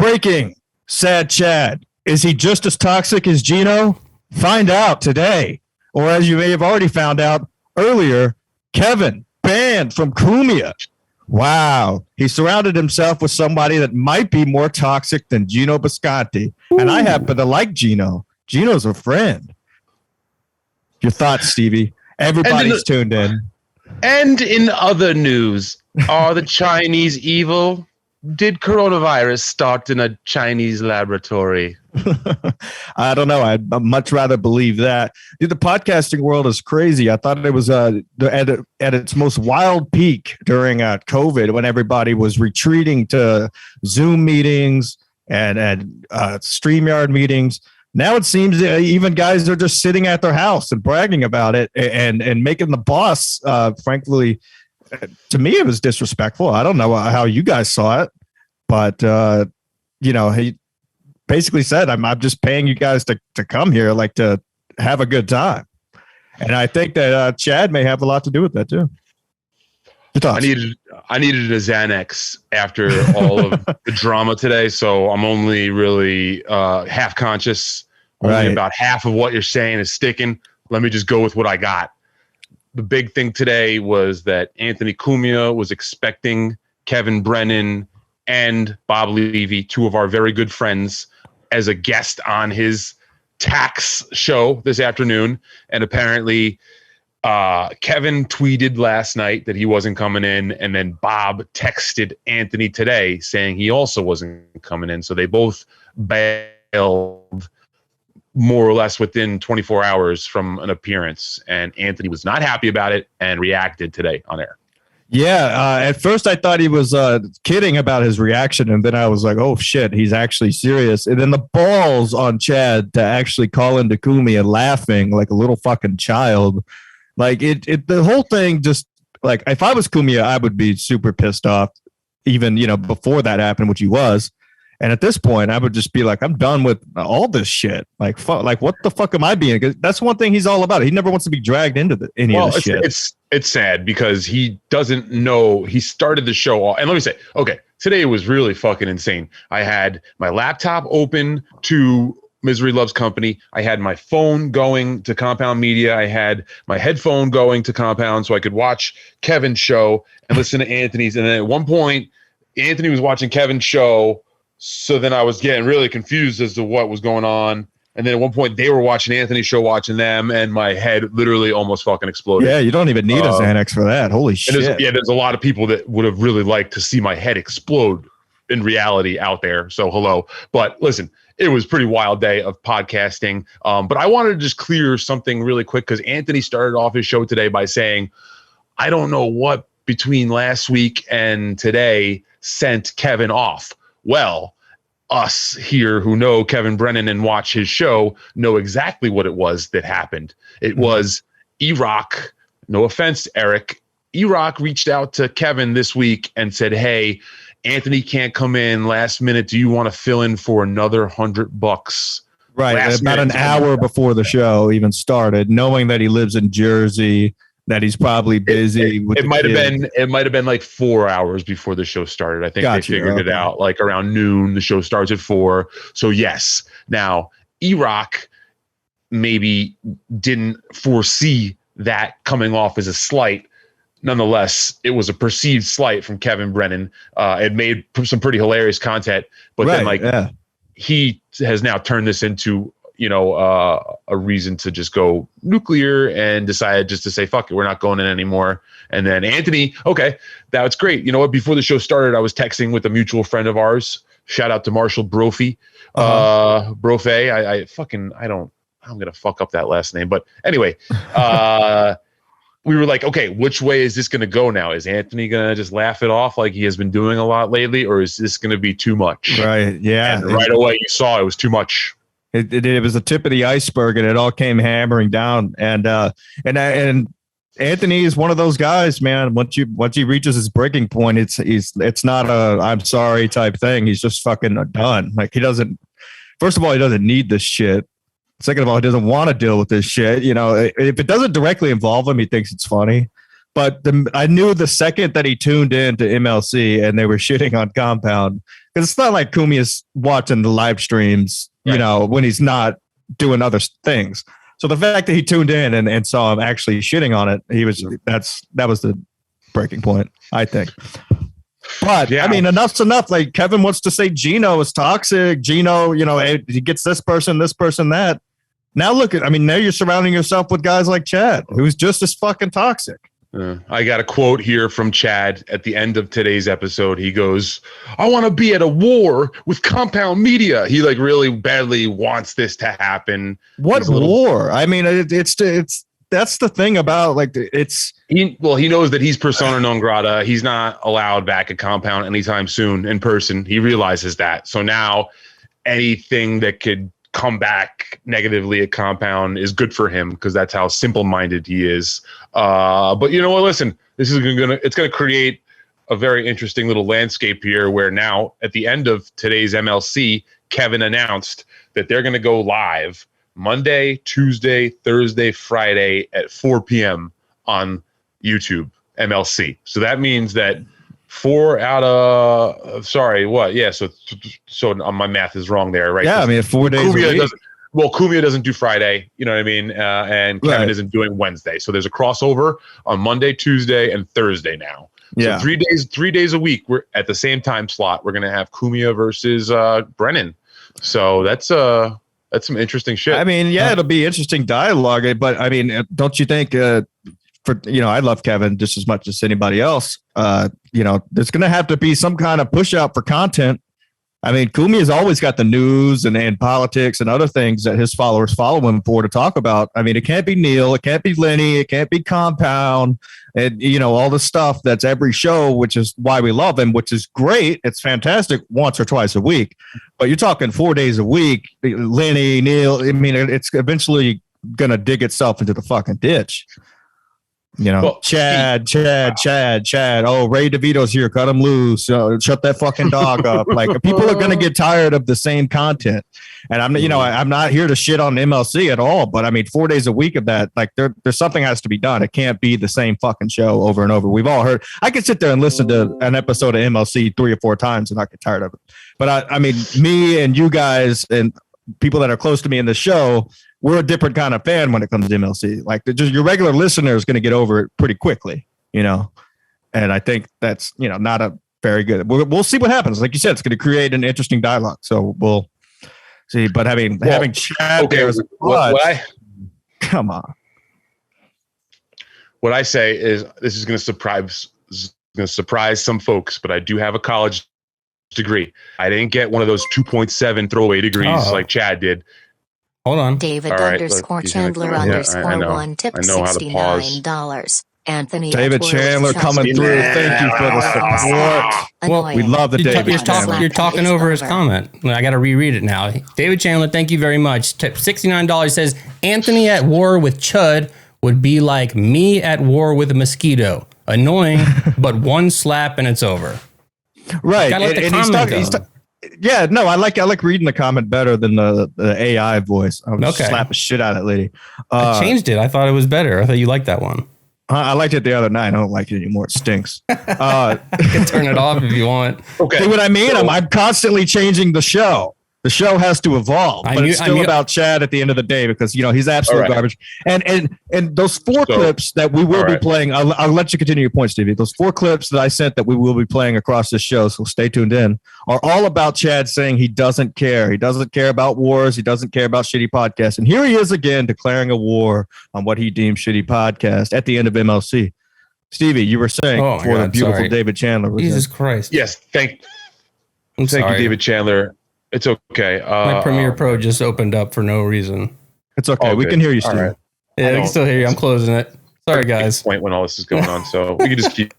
Breaking. Sad Chad. Is he just as toxic as Gino? Find out today. Or as you may have already found out earlier, Kevin banned from Cumia. Wow. He surrounded himself with somebody that might be more toxic than Gino Bisconti. Ooh. And I happen to like Gino. Gino's a friend. Your thoughts, Stevie? Everybody's tuned in. And in other news, are the Chinese evil? Did coronavirus start in a Chinese laboratory? I don't know. I'd much rather believe that. Dude, the podcasting world is crazy. I thought it was at its most wild peak during COVID, when everybody was retreating to Zoom meetings and StreamYard meetings. Now it seems even guys are just sitting at their house and bragging about it and making the boss, frankly, to me, it was disrespectful. I don't know how you guys saw it, but, he basically said, I'm just paying you guys to come here, like to have a good time. And I think that Chad may have a lot to do with that too. I needed a Xanax after all of the drama today. So I'm only really half conscious. Only about half of what you're saying is sticking. Let me just go with what I got. The big thing today was that Anthony Cumia was expecting Kevin Brennan and Bob Levy, two of our very good friends, as a guest on his tax show this afternoon. And apparently Kevin tweeted last night that he wasn't coming in. And then Bob texted Anthony today saying he also wasn't coming in. So they both bailed more or less within 24 hours from an appearance. And Anthony was not happy about it and reacted today on air. Yeah. At first I thought he was kidding about his reaction. And then I was like, oh shit, he's actually serious. And then the balls on Chad to actually call into Cumia laughing like a little fucking child. Like the whole thing just like, if I was Cumia, I would be super pissed off even, before that happened, which he was. And at this point, I would just be like, I'm done with all this shit. Like, what the fuck am I being? Because that's one thing he's all about. He never wants to be dragged into any of this shit. It's sad because he doesn't know. He started the show off. And let me say, okay, today was really fucking insane. I had my laptop open to Misery Loves Company. I had my phone going to Compound Media. I had my headphone going to Compound so I could watch Kevin's show and listen to Anthony's. And then at one point, Anthony was watching Kevin's show. So then I was getting really confused as to what was going on. And then at one point they were watching Anthony's show, watching them, and my head literally almost fucking exploded. Yeah, you don't even need a Xanax for that. Holy shit. There's a lot of people that would have really liked to see my head explode in reality out there. So hello. But listen, it was a pretty wild day of podcasting. But I wanted to just clear something really quick because Anthony started off his show today by saying, I don't know what between last week and today sent Kevin off. Well, us here who know Kevin Brennan and watch his show know exactly what it was that happened. It was E-Rock. No offense, Eric. E-Rock reached out to Kevin this week and said, hey, Anthony can't come in last minute. Do you want to fill in for another $100? Right. About an hour before the show even started, knowing that he lives in Jersey, that he's probably busy. It might have been like 4 hours before the show started. I think they figured it out like around noon. The show starts at 4. So yes. Now E-Rock maybe didn't foresee that coming off as a slight. Nonetheless, it was a perceived slight from Kevin Brennan. It made some pretty hilarious content, but then he has now turned this into a reason to just go nuclear and decided just to say, fuck it, we're not going in anymore. And then Anthony, okay, that's great. You know what? Before the show started, I was texting with a mutual friend of ours. Shout out to Marshall Brophy. Brophy. I'm going to fuck up that last name. But anyway, we were like, okay, which way is this going to go now? Is Anthony going to just laugh it off like he has been doing a lot lately? Or is this going to be too much? Right. Yeah. And right away you saw it was too much. It was the tip of the iceberg, and it all came hammering down. And Anthony is one of those guys, man. Once he reaches his breaking point, it's not a I'm sorry type thing. He's just fucking done. Like first of all, he doesn't need this shit. Second of all, he doesn't want to deal with this shit. If it doesn't directly involve him, he thinks it's funny. But I knew the second that he tuned in to MLC and they were shitting on Compound, because it's not like Cumia's watching the live streams, you know, when he's not doing other things. So the fact that he tuned in and saw him actually shitting on it, that was the breaking point, I think. But I mean, enough's enough. Like Kevin wants to say Gino is toxic. Gino, you know, he gets this person, that. Now look at, I mean, now you're surrounding yourself with guys like Chad, who's just as fucking toxic. I got a quote here from Chad at the end of today's episode. He goes, "I want to be at a war with Compound Media." He like really badly wants this to happen. What war? I mean, it's that's the thing about like he knows that he's persona non grata. He's not allowed back at Compound anytime soon in person. He realizes that. So now anything that could come back negatively at Compound is good for him because that's how simple-minded he is. But you know what? Listen, this is it's gonna create a very interesting little landscape here where now at the end of today's MLC, Kevin announced that they're gonna go live Monday, Tuesday, Thursday, Friday at 4 p.m. on YouTube MLC. So that means that 4 out of so my math is wrong there, right? Yeah, I mean 4 days a week. Cumia doesn't do Friday, you know what I mean? And Kevin isn't doing Wednesday. So there's a crossover on Monday, Tuesday, and Thursday now. Yeah. So 3 days a week, we're at the same time slot. We're gonna have Cumia versus Brennan. So that's some interesting shit. I mean, it'll be interesting dialogue, but I mean, don't you think I love Kevin just as much as anybody else. There's going to have to be some kind of push out for content. I mean, Cumia's always got the news and politics and other things that his followers follow him for to talk about. I mean, it can't be Neil, it can't be Lenny, it can't be Compound, and all the stuff that's every show, which is why we love him, which is great. It's fantastic once or twice a week, but you're talking 4 days a week, Lenny, Neil. I mean, it's eventually going to dig itself into the fucking ditch. Chad. Oh, Ray DeVito's here. Cut him loose. Shut that fucking dog up. Like, people are going to get tired of the same content. And I'm not here to shit on MLC at all. But I mean, 4 days a week of that, like there's something has to be done. It can't be the same fucking show over and over. We've all heard. I could sit there and listen to an episode of MLC 3 or 4 times and not get tired of it. But I mean, me and you guys and people that are close to me in the show, we're a different kind of fan when it comes to MLC. Like, just your regular listener is going to get over it pretty quickly, and I think that's, not a very good. We'll see what happens. Like you said, it's going to create an interesting dialogue. So we'll see. But having Chad there is come on. What I say is this is going to surprise some folks, but I do have a college degree. I didn't get one of those 2.7 throwaway degrees like Chad did. Hold on. David _Chandler_1 tip $69. Anthony David Chandler coming through. Thank you for the support. Well, we love the David Chandler. You're talking over his comment. I got to reread it now. David Chandler, thank you very much. Tip $69 says, Anthony at war with Chud would be like me at war with a mosquito. Annoying, but one slap and it's over. Right. And I like reading the comment better than the AI voice. I would slap the shit out of that lady. I changed it. I thought it was better. I thought you liked that one. I liked it the other night. I don't like it anymore. It stinks. You can turn it off if you want. Okay. See what I mean? I'm constantly changing the show. The show has to evolve, but it's still about Chad at the end of the day because he's absolute garbage. And those 4 clips that we will be playing, I'll let you continue your point, Stevie. Those 4 clips that I sent that we will be playing across this show, so stay tuned in, are all about Chad saying he doesn't care. He doesn't care about wars. He doesn't care about shitty podcasts. And here he is again declaring a war on what he deems shitty podcast at the end of MLC. Stevie, you were saying the beautiful David Chandler. Jesus Christ. Yes, thank you, David Chandler. It's okay. My Premiere Pro just opened up for no reason. It's okay. We can hear you still. Right. Yeah, I can still hear you. I'm closing it. Sorry, guys. Point when all this is going on, so we can just keep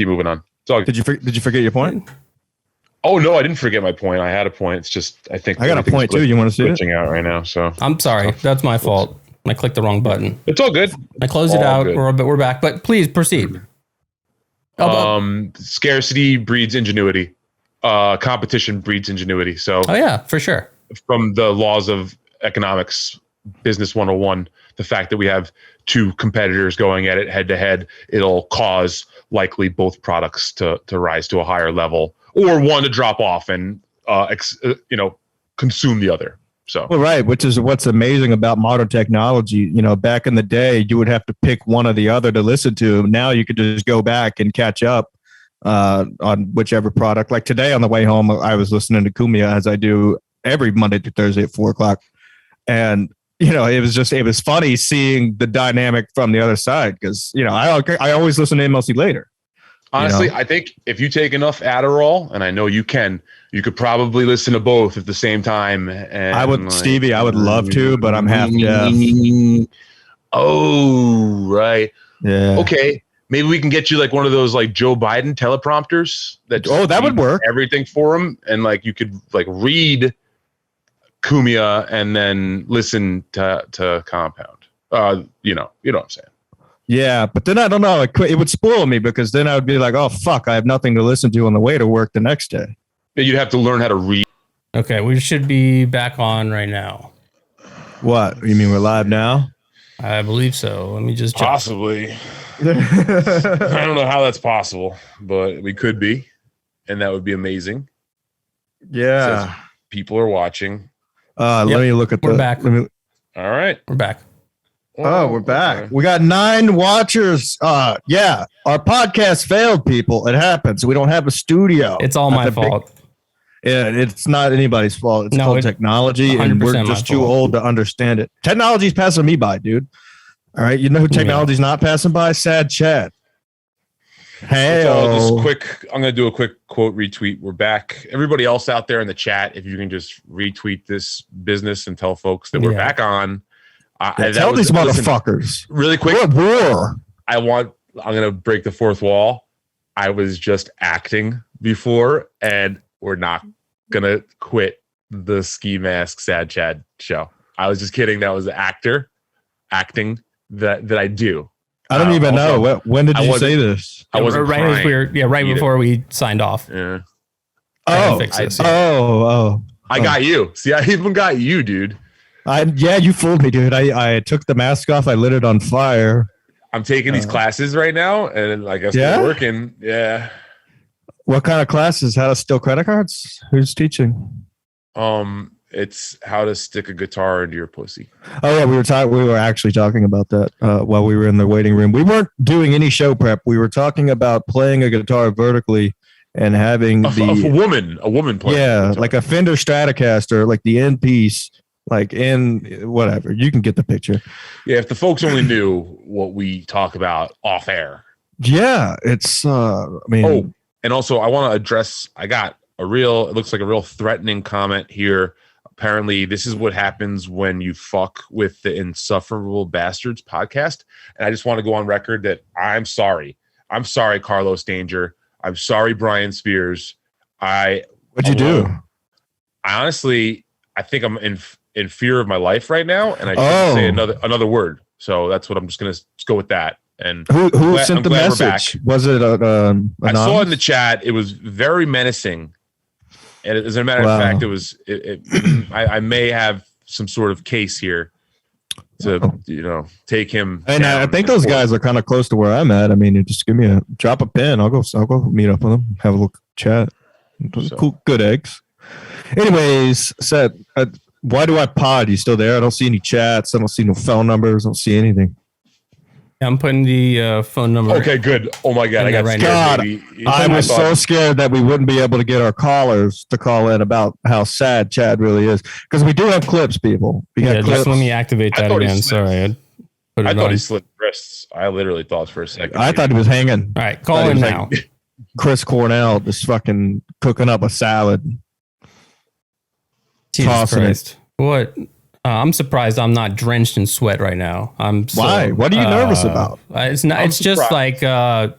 moving on. Did you forget your point? Oh no, I didn't forget my point. I had a point. It's just I think I got a point too. You want to see it? Out right now, so I'm sorry. That's my fault. I clicked the wrong button. It's all good. I closed it out. We're back. But please proceed. Scarcity breeds ingenuity. Competition breeds ingenuity. So for sure. From the laws of economics, business 101, the fact that we have two competitors going at it head to head, it'll cause likely both products to rise to a higher level, or one to drop off and consume the other. So well, right, which is what's amazing about modern technology. You know, back in the day, you would have to pick one or the other to listen to. Now you could just go back and catch up on whichever product. Like today on the way home, I was listening to Cumia, as I do every Monday to Thursday at 4:00, and it was funny seeing the dynamic from the other side, because I always listen to MLC Later. Honestly, I think if you take enough Adderall, and I know you could probably listen to both at the same time. And I would, Stevie, I would love to, but I'm half deaf. Oh, right. Yeah. Okay. Maybe we can get you like one of those like Joe Biden teleprompters that would work. Everything for him, and like you could like read Cumia and then listen to Compound. You know what I'm saying. Yeah, but then I don't know. It would spoil me, because then I would be like, oh, fuck, I have nothing to listen to on the way to work the next day. You'd have to learn how to read. Okay, we should be back on right now. What? You mean we're live now? I believe so. Let me just check. Possibly. I don't know how that's possible, but we could be, and that would be amazing. Yeah. People are watching. Let me look at We're back. All right. We're back. Oh, we're back. Okay. We got 9 watchers. Yeah, our podcast failed, people. It happens. We don't have a studio. It's all my fault. Yeah, it's not anybody's fault. It's called technology, and we're just too old to understand it. Technology's passing me by, dude. All right, you know who technology's not passing by? Sad Chad. Hey, I'm going to do a quick quote retweet. We're back. Everybody else out there in the chat, if you can just retweet this business and tell folks that we're back on. Tell these motherfuckers. Really quick. War. I'm going to break the fourth wall. I was just acting before, and we're not going to quit the ski mask Sad Chad show. I was just kidding. That was acting that I do. I don't even know. When did you say this? I wasn't right before we signed off. Yeah. I got you. See, I even got you, dude. You fooled me, dude. I took the mask off. I lit it on fire. I'm taking these classes right now, and I guess they're working. Yeah. What kind of classes? How to steal credit cards? Who's teaching? It's how to stick a guitar into your pussy. Oh yeah, we were actually talking about that while we were in the waiting room. We weren't doing any show prep. We were talking about playing a guitar vertically and having a woman playing. Yeah, like a Fender Stratocaster, like the end piece. Like in whatever, you can get the picture. Yeah, if the folks only knew what we talk about off air. Yeah, it's. And also I want to address. I got it looks like a real threatening comment here. Apparently, this is what happens when you fuck with the Insufferable Bastards podcast. And I just want to go on record that I'm sorry. I'm sorry, Carlos Danger. I'm sorry, Brian Spears. What'd you do? I think I'm in fear of my life right now, and I shouldn't say another word. So that's what I'm just going to go with that. And who sent the message? Was it I saw in the chat. It was very menacing. And as a matter of fact, it was. I may have some sort of case here to take him. And I think those guys are kind of close to where I'm at. I mean, just drop a pin. I'll go meet up with them, have a little chat. Cool, good eggs. Anyways, Seth, why do I pod? You still there? I don't see any chats. I don't see no phone numbers. I don't see anything. I'm putting the phone number. Okay, good. Oh my God, I got right scared. I was so scared that we wouldn't be able to get our callers to call in about how sad Chad really is, because we do have clips, people. Just let me activate that again. Sorry, I thought he slipped wrists. I literally thought for a second. I thought he was hanging. All right, call in now. Like Chris Cornell just fucking cooking up a salad. Jesus Christ! What? I'm surprised I'm not drenched in sweat right now. Why? What are you nervous about? It's not. It's just like I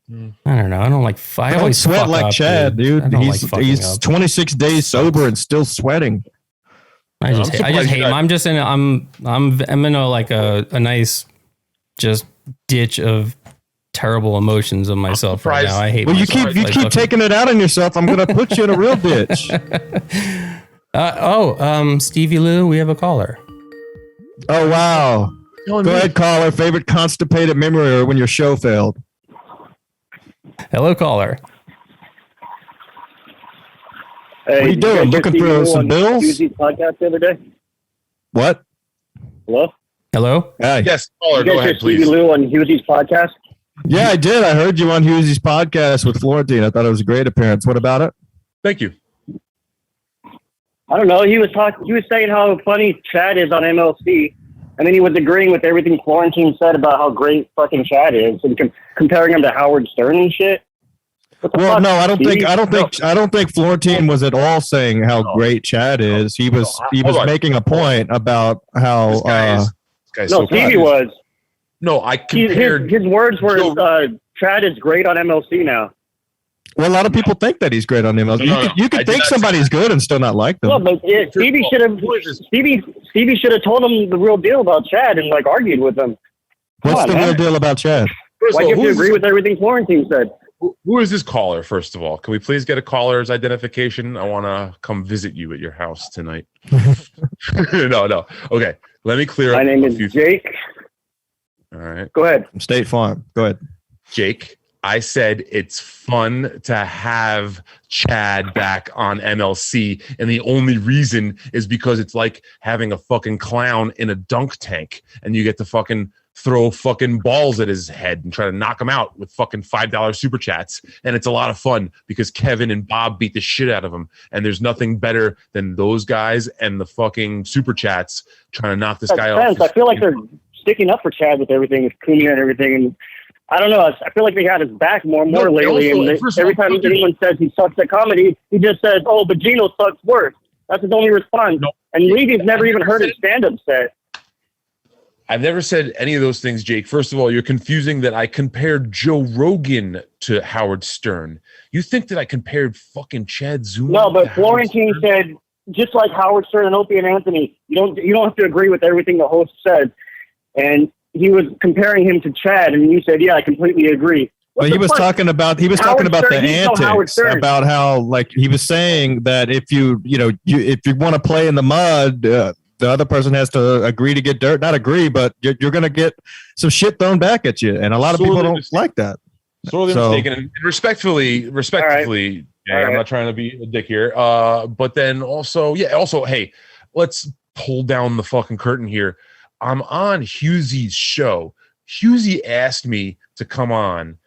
don't know. I don't like. I always sweat like Chad, dude. He's 26 days sober and still sweating. I just hate him. I'm just in. I'm in a nice, just ditch of terrible emotions of myself right now. I hate. Well, you keep taking it out on yourself. I'm gonna put you in a real ditch. Stevie Lew, we have a caller. Oh, wow. Go ahead, caller. Favorite constipated memory or when your show failed? Hello, caller. Hey, what are you doing? Looking for some bills? Hughes's podcast the other day? What? Hello? Hello? Hey. Yes, caller, go ahead, please. Stevie Lew on Hughes's podcast? Yeah, I did. I heard you on Hughes's podcast with Florentine. I thought it was a great appearance. What about it? Thank you. I don't know. He was saying how funny Chad is on MLC, and then he was agreeing with everything Florentine said about how great fucking Chad is, and comparing him to Howard Stern and shit. Well, no, I don't think Florentine was at all saying how great Chad is. He was making a point about how this guy's no, Stevie was. No, I compared his words were Chad is great on MLC now. Well, a lot of people think that he's great on MLC. You could think somebody's good and still not like them. Well, but Stevie should have told him the real deal about Chad and like argued with him. What's the real deal about Chad? Why do you have to agree with everything Florentine said? Who is this caller, first of all? Can we please get a caller's identification? I want to come visit you at your house tonight. No. Okay, let me clear up. My name is Jake. All right. Go ahead. State Farm. Go ahead. Jake, I said it's fun to have Chad back on MLC, and the only reason is because it's like having a fucking clown in a dunk tank, and you get to fucking throw fucking balls at his head and try to knock him out with fucking $5 super chats. And it's a lot of fun because Kevin and Bob beat the shit out of him. And there's nothing better than those guys and the fucking super chats trying to knock this guy off. I feel like they're sticking up for Chad with everything, with Cumia and everything. And I don't know. I feel like they had his back more lately. And every time anyone says he sucks at comedy, he just says, "Oh, but Gino sucks worse." That's his only response. No. And Levy's never even heard his stand-up set. I've never said any of those things, Jake. First of all, you're confusing that I compared Joe Rogan to Howard Stern. You think that I compared fucking Chad Zumock? No, but Florentine said, just like Howard Stern and Opie and Anthony, you don't have to agree with everything the host said. And he was comparing him to Chad, and you said, "Yeah, I completely agree." Well, he was talking about the antics, about how, like, he was saying that if you want to play in the mud, the other person has to agree to get dirt. Not agree, but you're going to get some shit thrown back at you, and a lot of people don't like that. Sorely mistaken. And respectfully, right. Yeah, I'm not trying to be a dick here. But then also, hey, let's pull down the fucking curtain here. I'm on Hughes's show. Hughesy asked me to come on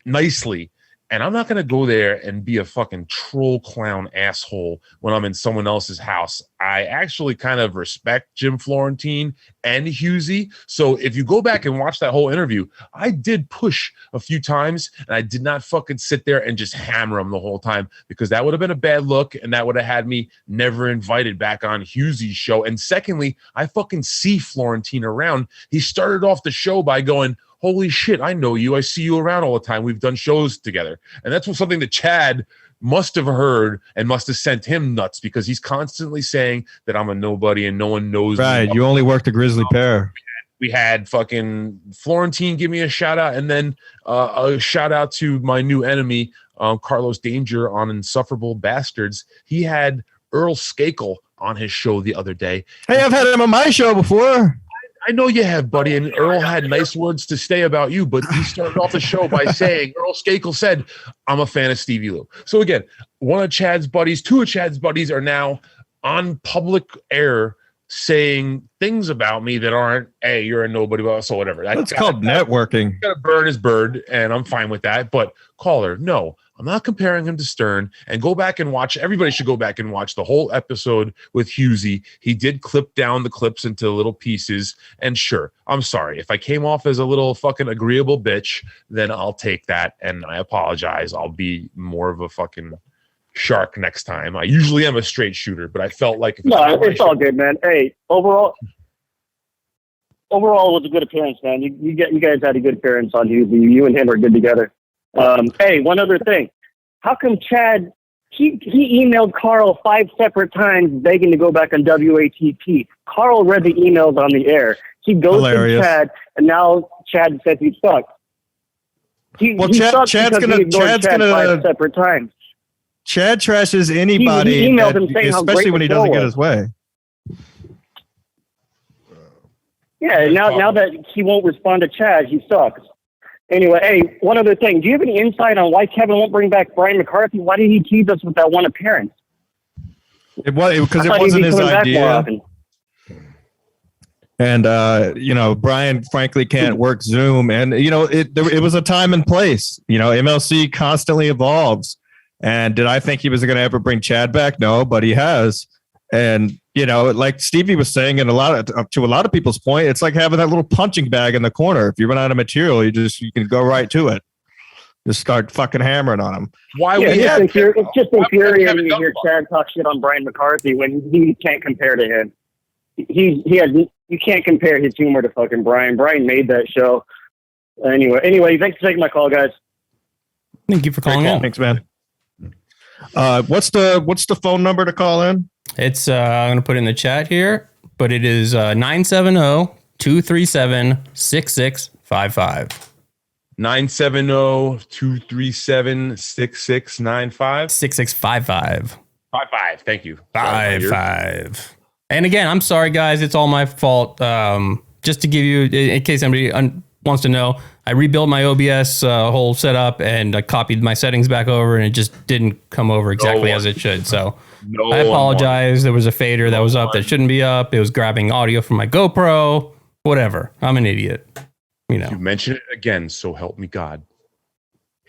nicely, and I'm not going to go there and be a fucking troll clown asshole when I'm in someone else's house. I actually kind of respect Jim Florentine and Hughesy. So if you go back and watch that whole interview, I did push a few times, and I did not fucking sit there and just hammer him the whole time, because that would have been a bad look, and that would have had me never invited back on Hughes's show. And secondly, I fucking see Florentine around. He started off the show by going, "Holy shit, I know you. I see you around all the time. We've done shows together." And that's something that Chad must have heard and must have sent him nuts, because he's constantly saying that I'm a nobody and no one knows me. Right. You only worked a grizzly pear. We had fucking Florentine give me a shout out, and then a shout out to my new enemy, Carlos Danger on Insufferable Bastards. He had Earl Skakel on his show the other day. Hey, I've had him on my show before. I know you have, buddy, and Earl had nice words to say about you, but he started off the show by saying, Earl Skakel said, "I'm a fan of Stevie Lew." So again, two of Chad's buddies are now on public air saying things about me that aren't, "Hey, you're a nobody," so whatever. That's called networking. He's got to burn his bird, and I'm fine with that. But caller, no, I'm not comparing him to Stern. And go back and watch. Everybody should go back and watch the whole episode with Hughesy. He did clip down the clips into little pieces. And sure, I'm sorry if I came off as a little fucking agreeable bitch. Then I'll take that, and I apologize. I'll be more of a fucking shark next time. I usually am a straight shooter, but I felt like it's all good, man. Hey, overall it was a good appearance, man. You guys had a good appearance on Hughesy. You and him are good together. Hey, one other thing. How come Chad, he emailed Carl 5 separate times begging to go back on WATP. Carl read the emails on the air. He goes to Chad, and now Chad says he sucks. Chad's gonna 5 separate times. Chad trashes anybody, he emailed him saying especially when he doesn't get his way. Yeah, now that he won't respond to Chad, he sucks. Anyway, hey, one other thing. Do you have any insight on why Kevin won't bring back Brian McCarthy? Why did he tease us with that one appearance? Because it wasn't his idea. And, Brian, frankly, can't work Zoom. And, it was a time and place. MLC constantly evolves. And did I think he was going to ever bring Chad back? No, but he has. And, like Stevie was saying, and to a lot of people's point, it's like having that little punching bag in the corner. If you run out of material, you can go right to it. Just start fucking hammering on him. It's just infuriating to hear Chad talk shit on Brian McCarthy when he can't compare to him. You can't compare his humor to fucking Brian. Brian made that show. Anyway, thanks for taking my call, guys. Thank you for calling in. Thanks, man. What's the phone number to call in? It's I'm going to put it in the chat here, but it is 970-237-6655. 970-237-6695. 6655. 55. Thank you. 55. And again, I'm sorry, guys. It's all my fault. Just to give you, in case anybody wants to know, I rebuilt my OBS whole setup and I copied my settings back over, and it just didn't come over exactly as it should. So I apologize. There was a fader that was up that shouldn't be up. It was grabbing audio from my GoPro. Whatever. I'm an idiot. You mention it again, so help me God.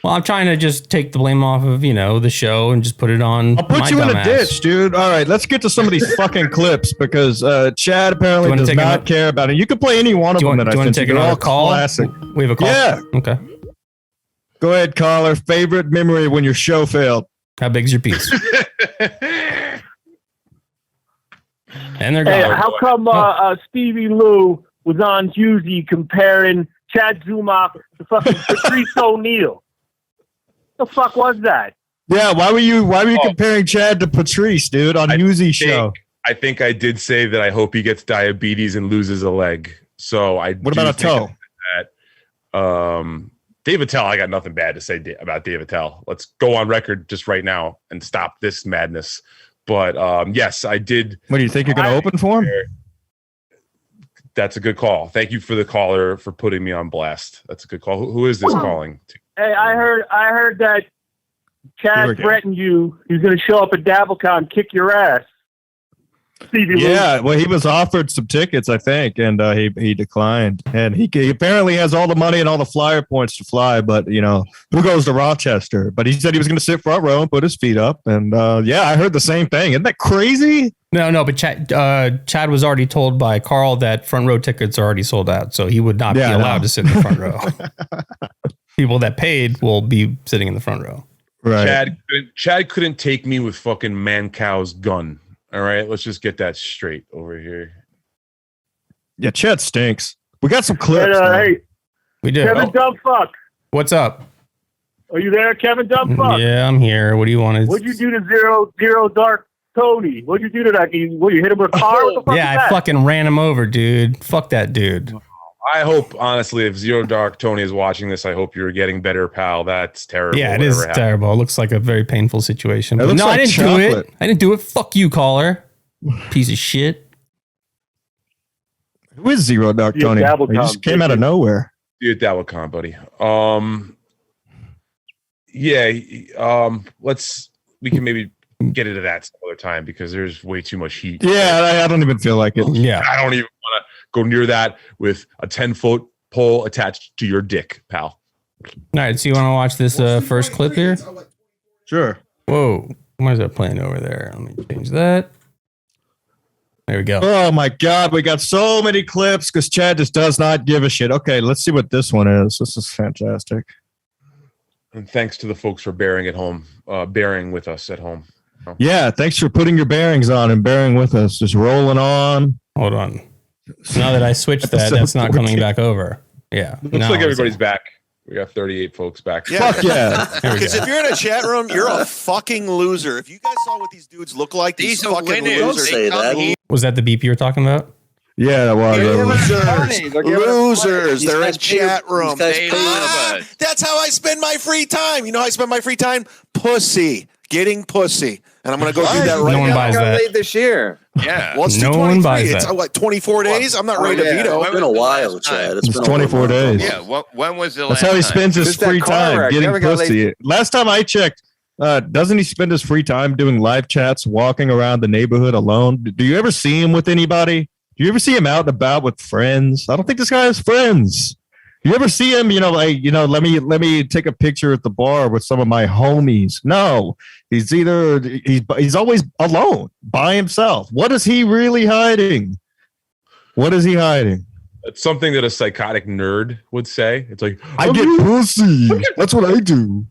Well, I'm trying to just take the blame off of, the show and just put it on. I'll put you in a ditch, dude. All right, let's get to some of these fucking clips because Chad apparently does not care about it. You can play any one of them that I sent you. Do you want to take another call? Classic. We have a call? Yeah. Okay. Go ahead, caller. Favorite memory when your show failed? How big's your piece? And they're gone. Hey, how come Stevie Lew was on Husey comparing Chad Zumock to fucking Patrice O'Neal? The fuck was that? Yeah, why were you comparing Chad to Patrice, dude, on Husey's show? I think I did say that I hope he gets diabetes and loses a leg. So what about a toe? Dave Attell, I got nothing bad to say about Dave Attell. Let's go on record just right now and stop this madness. But yes, I did. What do you think you're going to open for him? That's a good call. Thank you for the caller for putting me on blast. That's a good call. Who is this calling? Hey, I heard that Chad threatened you. He's going to show up at DabbleCon, kick your ass. Stevie Lew. Yeah, well, he was offered some tickets, I think, and he declined. And he apparently has all the money and all the flyer points to fly, but who goes to Rochester? But he said he was going to sit front row and put his feet up. And I heard the same thing. Isn't that crazy? No, but Chad was already told by Carl that front row tickets are already sold out, so he would not be allowed to sit in the front row. People that paid will be sitting in the front row. Right. Chad couldn't take me with fucking Mancow's gun. All right, let's just get that straight over here. Yeah, Chad stinks. We got some clips. Hey, we do. Kevin Dumbfck. What's up? Are you there, Kevin Dumbfck? Yeah, I'm here. What do you want? What'd you do to Zero Dark Tony? What'd you do to that? You hit him with a car? What the fuck yeah, is that? I fucking ran him over, dude. Fuck that dude. I hope, honestly, if Zero Dark Tony is watching this, I hope you're getting better, pal. That's terrible. Yeah, it is terrible. It looks like a very painful situation. But no, like I didn't chocolate. do it. I didn't do it. Fuck you, caller. Piece of shit. Who is Zero Dark Tony? He just came out of nowhere. You're at DabbleCon, buddy. We can maybe get into that some other time because there's way too much heat. Yeah, I don't even feel like it. Yeah. I don't even want to go near that with a 10-foot pole attached to your dick, pal. All right, so you want to watch this first clip here? Sure. Whoa. Why is that playing over there? Let me change that. There we go. Oh, my God. We got so many clips because Chad just does not give a shit. Okay, let's see what this one is. This is fantastic. And thanks to the folks for bearing with us at home. Yeah, thanks for putting your bearings on and bearing with us. Just rolling on. Hold on. Now that I switched that's not coming back over. Yeah. Looks like everybody's back. We got 38 folks back. Yeah. Fuck yeah. Because if you're in a chat room, you're a fucking loser. If you guys saw what these dudes look like, these fucking losers. Say that. Was that the beep you were talking about? Yeah, that was. Losers. They're in chat rooms. That's how I spend my free time. You know how I spend my free time? Pussy. Getting pussy. And I'm going to go do that right No one now. buys that. Late this year. Yeah. Well, it's No 223. one buys It's that. what, 24 days? I'm not ready to veto. It's been a while, Chad. It's been 24 over a month. days. Yeah. When was the That's last how he time? spends his Just that free car time wreck. getting Never got pussy. Last time I checked, doesn't he spend his free time doing live chats, walking around the neighborhood alone? Do you ever see him with anybody? Do you ever see him out and about with friends? I don't think this guy has friends. You ever see him, let me take a picture at the bar with some of my homies? No, he's always alone by himself. What is he really hiding? What is he hiding? It's something that a psychotic nerd would say. It's like, I get pussy. That's what I do.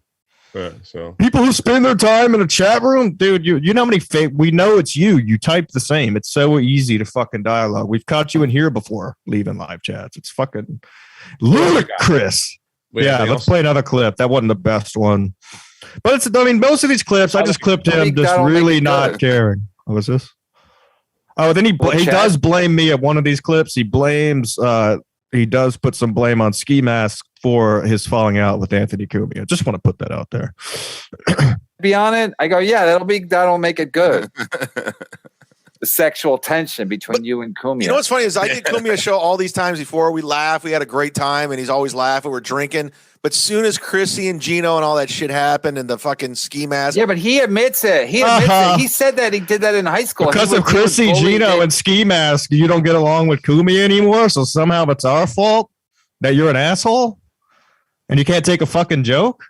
So People who spend their time in a chat room, dude, you know how many fake, we know it's you. You type the same. It's so easy to fucking dialogue. We've caught you in here before leaving live chats. It's fucking ludicrous. Yeah, let's play another clip. That wasn't the best one. But most of these clips, I just clipped him just really not caring. What was this? Oh, then he does blame me at one of these clips. He blames, he does put some blame on Ski Mask for his falling out with Anthony Cumia. Just want to put that out there. Be on it. I go, yeah, that'll make it good. The sexual tension between you and Cumia. You know what's funny is I did Cumia Show all these times before. We laugh. We had a great time, and he's always laughing. We're drinking. But soon as Chrissy and Gino and all that shit happened and the fucking ski mask. Yeah, but he admits it. He admits it. He said that he did that in high school. Because of Chrissy, Gino, and Ski Mask, you don't get along with Cumia anymore, so somehow it's our fault that you're an asshole and you can't take a fucking joke?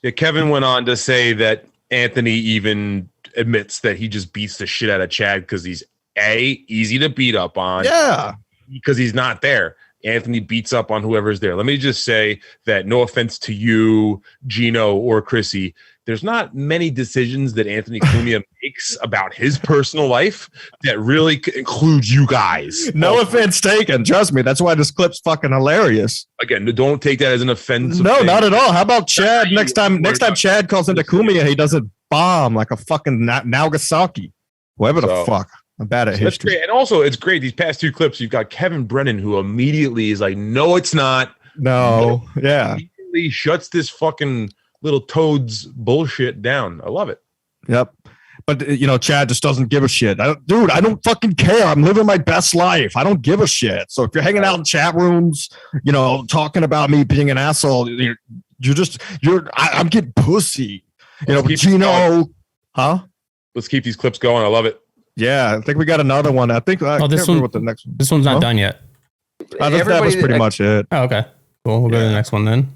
Yeah, Kevin went on to say that Anthony even admits that he just beats the shit out of Chad because he's easy to beat up on. Yeah. Because he's not there. Anthony beats up on whoever's there. Let me just say that no offense to you, Gino, or Chrissy, there's not many decisions that Anthony Cumia makes about his personal life that really include you guys. No offense taken. Trust me. That's why this clip's fucking hilarious. Again, don't take that as an offensive No, thing. not at all. How about Chad? Next time Chad calls into Cumia, he does a bomb like a fucking Nagasaki. Whatever the fuck. I'm bad at history. Great. And also, it's great. These past two clips, you've got Kevin Brennan, who immediately is like, no, it's not. No. Yeah. Immediately shuts this fucking little toad's bullshit down. I love it. Yep. But, Chad just doesn't give a shit. I don't fucking care. I'm living my best life. I don't give a shit. So if you're hanging out in chat rooms, talking about me being an asshole, I'm getting pussy. Gino. Huh? Let's keep these clips going. I love it. Yeah, I think we got another one. I think this one's not done yet. That was pretty much it. Oh, okay. Cool. We'll go to the next one then.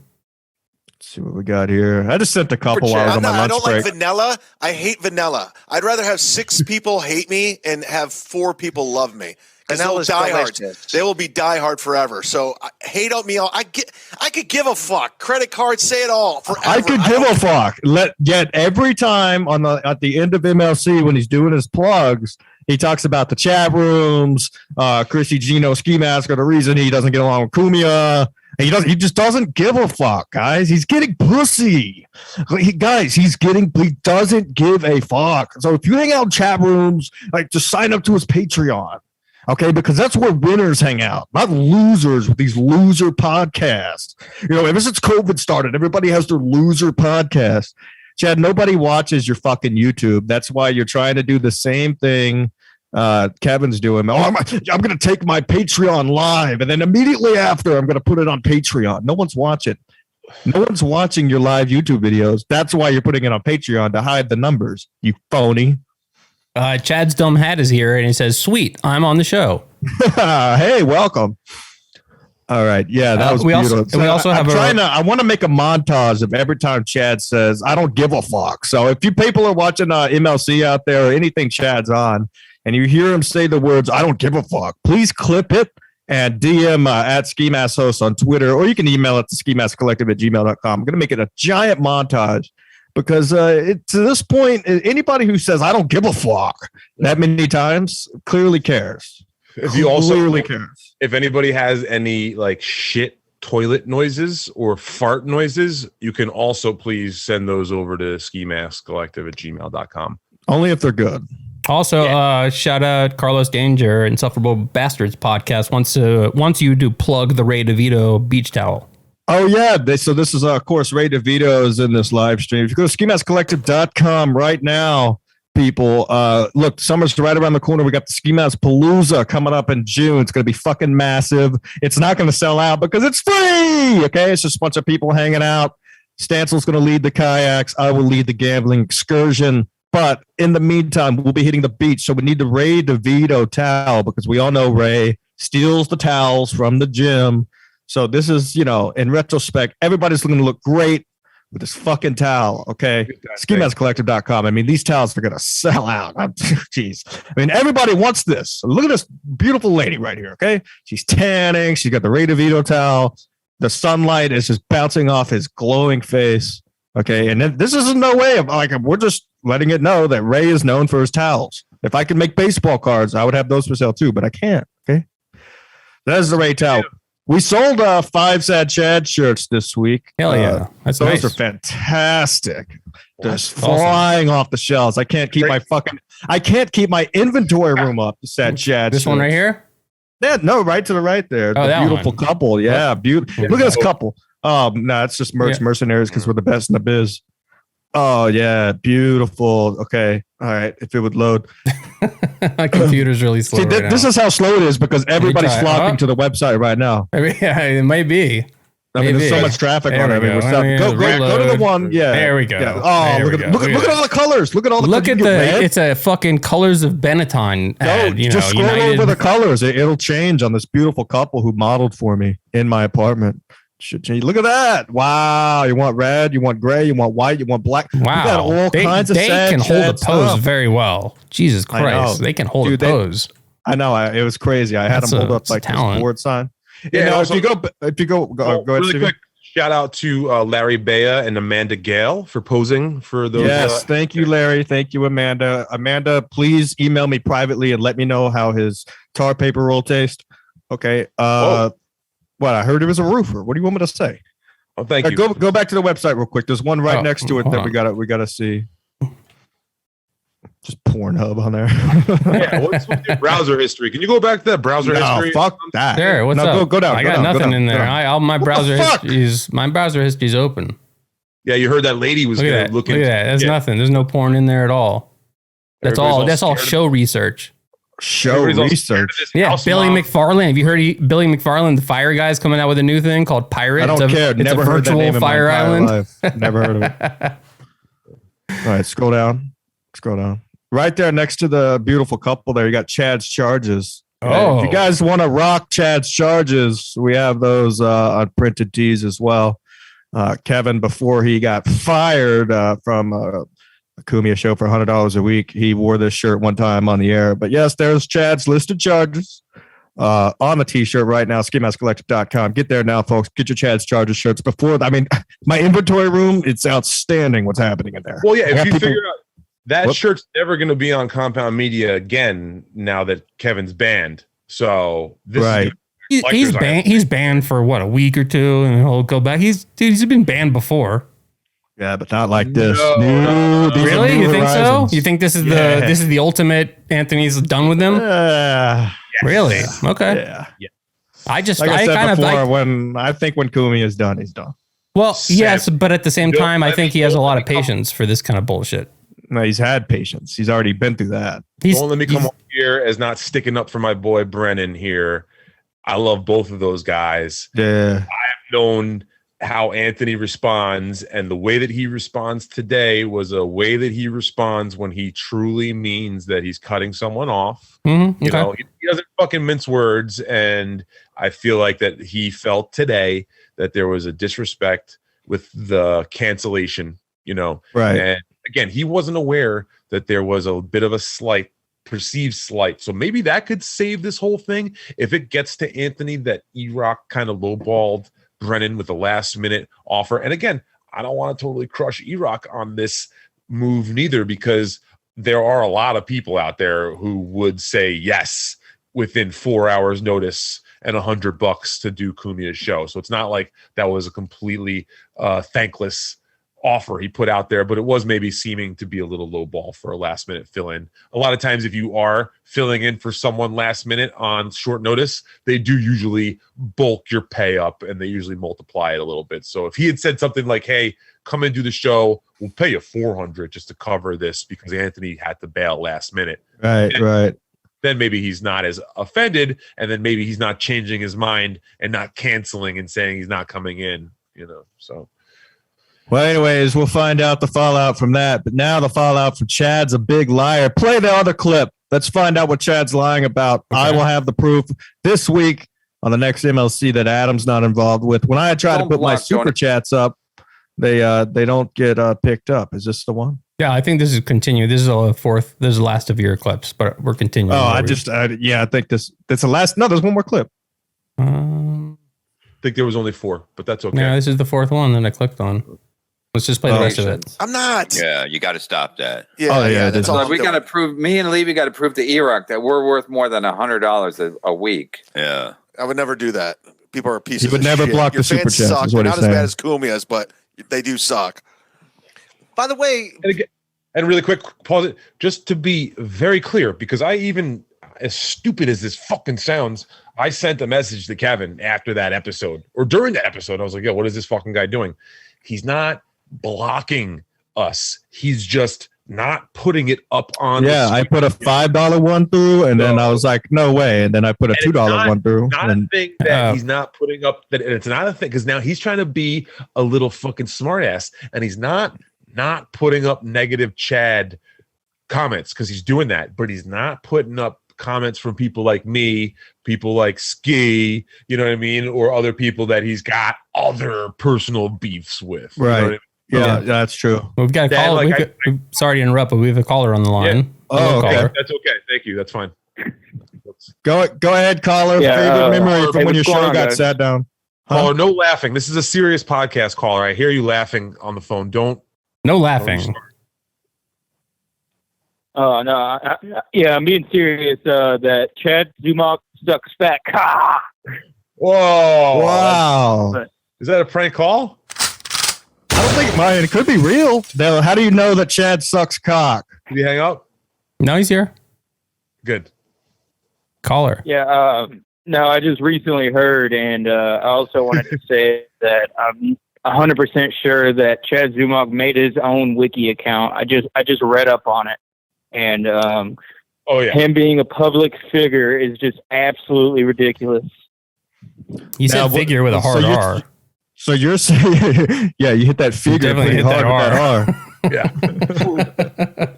Let's see what we got here. I just sent a couple while I was on my lunch I don't break. like vanilla. I hate vanilla. I'd rather have 6 people hate me and have 4 people love me. Because they'll die hard. They will be die hard forever. So hate on me all. I could give a fuck. Credit card, say it all. Forever. I could give a fuck. Yet every time at the end of MLC when he's doing his plugs, he talks about the chat rooms. Chrissy, Gino, Ski Mask are the reason he doesn't get along with Cumia. He just doesn't give a fuck, guys. He's getting pussy. He doesn't give a fuck. So if you hang out in chat rooms, just sign up to his Patreon. Okay, because that's where winners hang out, not losers with these loser podcasts. Ever since COVID started, everybody has their loser podcast. Chad, nobody watches your fucking YouTube. That's why you're trying to do the same thing Kevin's doing. I'm going to take my Patreon live, and then immediately after, I'm going to put it on Patreon. No one's watching. No one's watching your live YouTube videos. That's why you're putting it on Patreon, to hide the numbers, you phony. Chad's dumb hat is here, and he says, "Sweet, I'm on the show." Hey, welcome. All right, yeah, that was beautiful. I want to make a montage of every time Chad says, "I don't give a fuck." So if you people are watching MLC out there or anything Chad's on, and you hear him say the words "I don't give a fuck," please clip it and DM at Ski Mask Host on Twitter, or you can email it to skimaskcollective@gmail.com. I'm going to make it a giant montage. Because to this point, anybody who says, I don't give a fuck that many cares. If anybody has any shit toilet noises or fart noises, you can also please send those over to skimaskcollective@gmail.com. Only if they're good. Also, shout out Carlos Danger, Insufferable Bastards podcast. Once you do plug the Ray DeVito beach towel. Oh, yeah. So this is, of course, Ray DeVito is in this live stream. If you go to skimaskcollective.com right now, people. Look, summer's right around the corner. We got the Ski Mask Palooza coming up in June. It's going to be fucking massive. It's not going to sell out because it's free. Okay, it's just a bunch of people hanging out. Stansel's going to lead the kayaks. I will lead the gambling excursion. But in the meantime, we'll be hitting the beach. So we need the Ray DeVito towel because we all know Ray steals the towels from the gym. So this is, in retrospect, everybody's going to look great with this fucking towel. Okay. SkiMaskCollective.com. I mean, these towels are going to sell out. Jeez. I mean, everybody wants this. Look at this beautiful lady right here. Okay. She's tanning. She's got the Ray DeVito towel. The sunlight is just bouncing off his glowing face. Okay. And this is no way of we're just letting it know that Ray is known for his towels. If I could make baseball cards, I would have those for sale too, but I can't. Okay. That is the Ray towel. We sold 5 Sad Chad shirts this week. Hell yeah. Those are fantastic. Just flying off the shelves. I can't keep my inventory room up to Sad Chad. This one right here? Yeah, no, right to the right there. Oh, the beautiful couple. Yeah, beautiful. Look at this couple. No, it's just mercenaries because we're the best in the biz. Oh, yeah, beautiful. Okay. All right. If it would load. My computer's really slow. See, this is how slow it is because everybody's flocking to the website right now. Yeah, it might be. I mean, there's so much traffic on it. Go to the one. Yeah. There we go. Yeah. Oh, look at all the colors. Look at all the colors. It's a fucking Colors of Benetton ad. Just scroll over the colors. It'll change on this beautiful couple who modeled for me in my apartment. Should change. Look at that. Wow. You want red, you want gray, you want white, you want black. Wow. You got all kinds of They can hold a pose very well. Jesus Christ. They can hold a pose. I know. It was crazy. I had them hold up like this board sign. Yeah, if you go ahead, really Stevie. quick shout out to Larry Bea and Amanda Gale for posing for those. Yes, thank you, Larry. Thank you, Amanda. Amanda, please email me privately and let me know how his tar paper roll tastes. Okay. What I heard it was a roofer. What do you want me to say? Oh, thank you. Go back to the website real quick. There's one right next to it that we gotta see. Just Pornhub on there. Yeah, what's with your browser history? Can you go back to that browser history? Fuck that. There, what's up? Go down. I got nothing in there. My browser history's open. Yeah, you heard that lady was going to look into. Look at that. There's nothing. There's no porn in there at all. That's all show research. Research. Yeah, Billy McFarland. Have you heard Billy McFarland, the Fire Guy's coming out with a new thing called Pirate? I don't care. It's a virtual Fire Island. Never heard of it. All right, scroll down. Right there next to the beautiful couple there, you got Chad's Charges. Oh. If you guys want to rock Chad's Charges, we have those on printed tees as well. Kevin, before he got fired from a Cumia Show for $100 a week, he wore this shirt one time on the air. But yes, there's Chad's listed charges on the t-shirt right now, SkiMaskCollective.com. Get there now, folks. Get your Chad's Charges shirts before. My inventory room, it's outstanding what's happening in there. Well, yeah, if you figure out that shirt's never going to be on Compound Media again now that Kevin's banned. So this is he's banned for what, a week or two, and he'll go back. He's been banned before. Yeah, but not like this. No. Really? You think so? You think this is the ultimate? Anthony's done with them? Yes. Really? Okay. Yeah. I think when Cumia is done, he's done. Well, yes, but at the same time, I think he has a lot of patience for this kind of bullshit. No, he's had patience. He's already been through that. Don't let me come up here as not sticking up for my boy Brennan here. I love both of those guys. Yeah. I have known how Anthony responds, and the way that he responds today was a way that he responds when he truly means that he's cutting someone off. Mm-hmm. You know, he doesn't fucking mince words, and I feel like that he felt today that there was a disrespect with the cancellation, right. And again, he wasn't aware that there was a bit of a perceived slight. So maybe that could save this whole thing. If it gets to Anthony that E-Rock kind of lowballed Brennan with a last minute offer. And again, I don't want to totally crush E-Rock on this move neither, because there are a lot of people out there who would say yes within 4 hours notice and $100 to do Cumia's show. So it's not like that was a completely thankless offer he put out there, but it was maybe seeming to be a little low ball for a last minute fill in. A lot of times, if you are filling in for someone last minute on short notice, they do usually bulk your pay up and they usually multiply it a little bit. So if he had said something like, hey, come and do the show, we'll pay you $400 just to cover this because Anthony had to bail last minute. Right. Then maybe he's not as offended, and then maybe he's not changing his mind and not canceling and saying he's not coming in, so. Well, anyways, we'll find out the fallout from that. But now the fallout from Chad's a big liar. Play the other clip. Let's find out what Chad's lying about. Okay. I will have the proof this week on the next MLC that Adam's not involved with. When I try to put my super chats up, they don't get picked up. Is this the one? Yeah, I think this is continued. This is This is the last of your clips, but we're continuing. Oh, I think this is the last. No, there's one more clip. I think there was only 4, but that's okay. Yeah, this is the 4th one that I clicked on. Let's just play the rest of it. I'm not. Yeah, you got to stop that. Yeah, that's all. We got to prove. Me and Levy got to prove to E-Rock that we're worth more than $100 a week. Yeah, I would never do that. People are pieces. You would of never shit. block Your the super fans chats. suck. Is what They're he's not as saying. bad as Cumia's, but they do suck. By the way, and really quick, pause it just to be very clear, because I even, as stupid as this fucking sounds, I sent a message to Kevin after that episode or during that episode. I was like, yo, what is this fucking guy doing? He's not blocking us. He's just not putting it up on. Yeah, I put a $5 one through, and then I was like, no way. And then I put a $2 one through. Not a thing that he's not putting up. That it's not a thing because now he's trying to be a little fucking smartass, and he's not putting up negative Chad comments because he's doing that, but he's not putting up comments from people like me, people like Ski, you know what I mean, or other people that he's got other personal beefs with. Right. You know what I mean? Yeah, that's true. We've got a caller. Sorry to interrupt, but we have a caller on the line. Yeah. Oh, okay. That's okay. Thank you. That's fine. Go ahead, caller. Favorite memory from when your show got sat down. Caller, no laughing. This is a serious podcast, caller. I hear you laughing on the phone. No laughing. Oh, no. I'm being serious. That Chad Zumock sucks fat. Whoa. Wow. Is that a prank call? I don't think it could be real. Now, how do you know that Chad sucks cock? Did he hang up? No, he's here. Good. Caller. Yeah. No, I just recently heard, and I also wanted to say that I'm 100% sure that Chad Zumock made his own wiki account. I just read up on it, and him being a public figure is just absolutely ridiculous. He said figure with a hard R. So you're saying, yeah, you hit that figure pretty hard with that Yeah. R.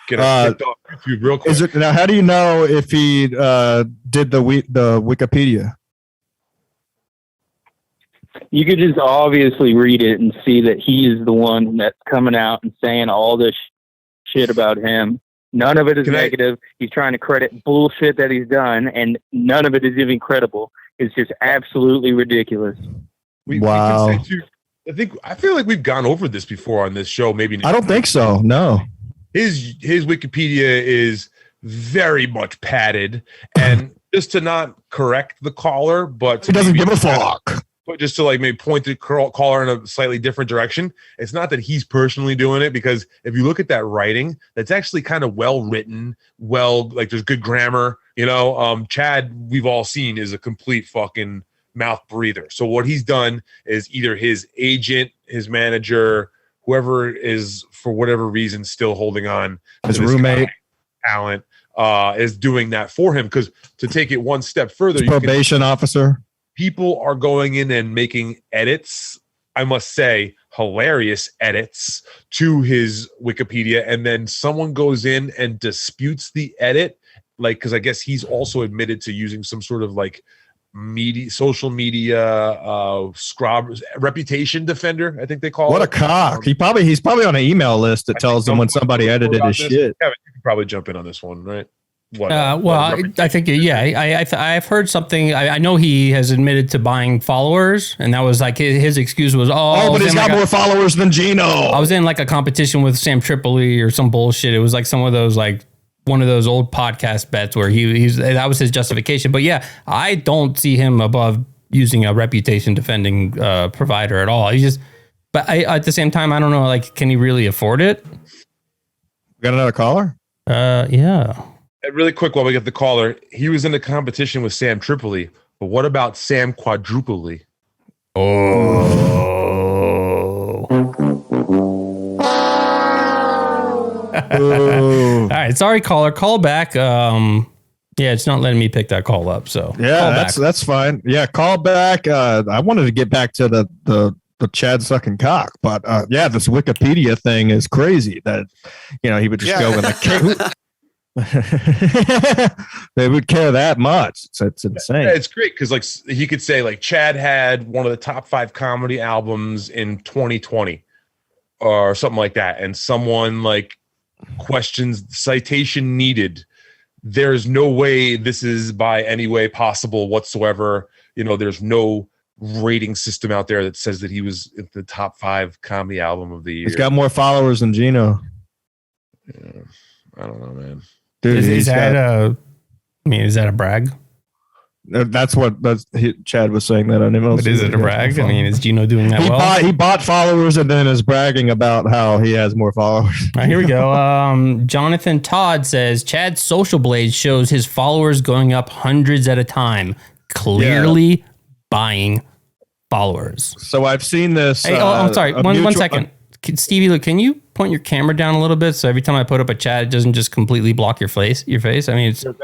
Get off YouTube real quick. Now, how do you know if he did the Wikipedia? You could just obviously read it and see that he is the one that's coming out and saying all this shit about him. None of it is negative. He's trying to credit bullshit that he's done, and none of it is even credible. It's just absolutely ridiculous. Wow. I feel like we've gone over this before on this show. Maybe I don't think so. No. His Wikipedia is very much padded, and just to not correct the caller, but he doesn't give a fuck. But just to like maybe point the caller in a slightly different direction. It's not that he's personally doing it, because if you look at that writing, that's actually kind of well written, like there's good grammar. You know, Chad, we've all seen, is a complete fucking mouth breather. So what he's done is either his agent, his manager, whoever is for whatever reason still holding on, his roommate, Alan, is doing that for him. Because to take it one step further, his probation officer. People are going in and making edits, I must say, hilarious edits to his Wikipedia, and then someone goes in and disputes the edit, like, because I guess he's also admitted to using some sort of like social media reputation defender, I think they call it. What a cock. He's probably on an email list that tells them when somebody edited his shit. Kevin, you can probably jump in on this one, right? I think, I've heard something. I know he has admitted to buying followers, and that was like his excuse was, but he's got more followers than Gino. I was in like a competition with Sam Tripoli or some bullshit. It was like some of those, like one of those old podcast bets where he's that was his justification. But yeah, I don't see him above using a reputation defending provider at all. But at the same time, I don't know. Like, can he really afford it? Got another caller? Yeah. Really quick, while we get the caller, he was in a competition with Sam Tripoli. But what about Sam Quadrupoli? Oh. All right, sorry, caller. Call back. Yeah, it's not letting me pick that call up. So yeah, that's fine. Yeah, call back. I wanted to get back to the Chad sucking cock, but yeah, this Wikipedia thing is crazy. That he would just go in the they would care that much. It's insane. Yeah, it's great because like he could say like Chad had one of the top 5 comedy albums in 2020 or something like that, and someone like questions citation needed. There's no way this is by any way possible whatsoever. There's no rating system out there that says that he was in the top 5 comedy album of the year. He's got more followers than Gino. Yeah, I don't know, man. Dude, is that a brag? That's what Chad was saying that on him. But is it a brag? I mean, is Gino doing that well? He bought followers and then is bragging about how he has more followers. All right, here we go. Jonathan Todd says Chad's social blade shows his followers going up hundreds at a time, clearly buying followers. So I've seen this. Hey, I'm sorry. One second. Stevie, look, can you point your camera down a little bit so every time I put up a chat, it doesn't just completely block your face? I mean, it's a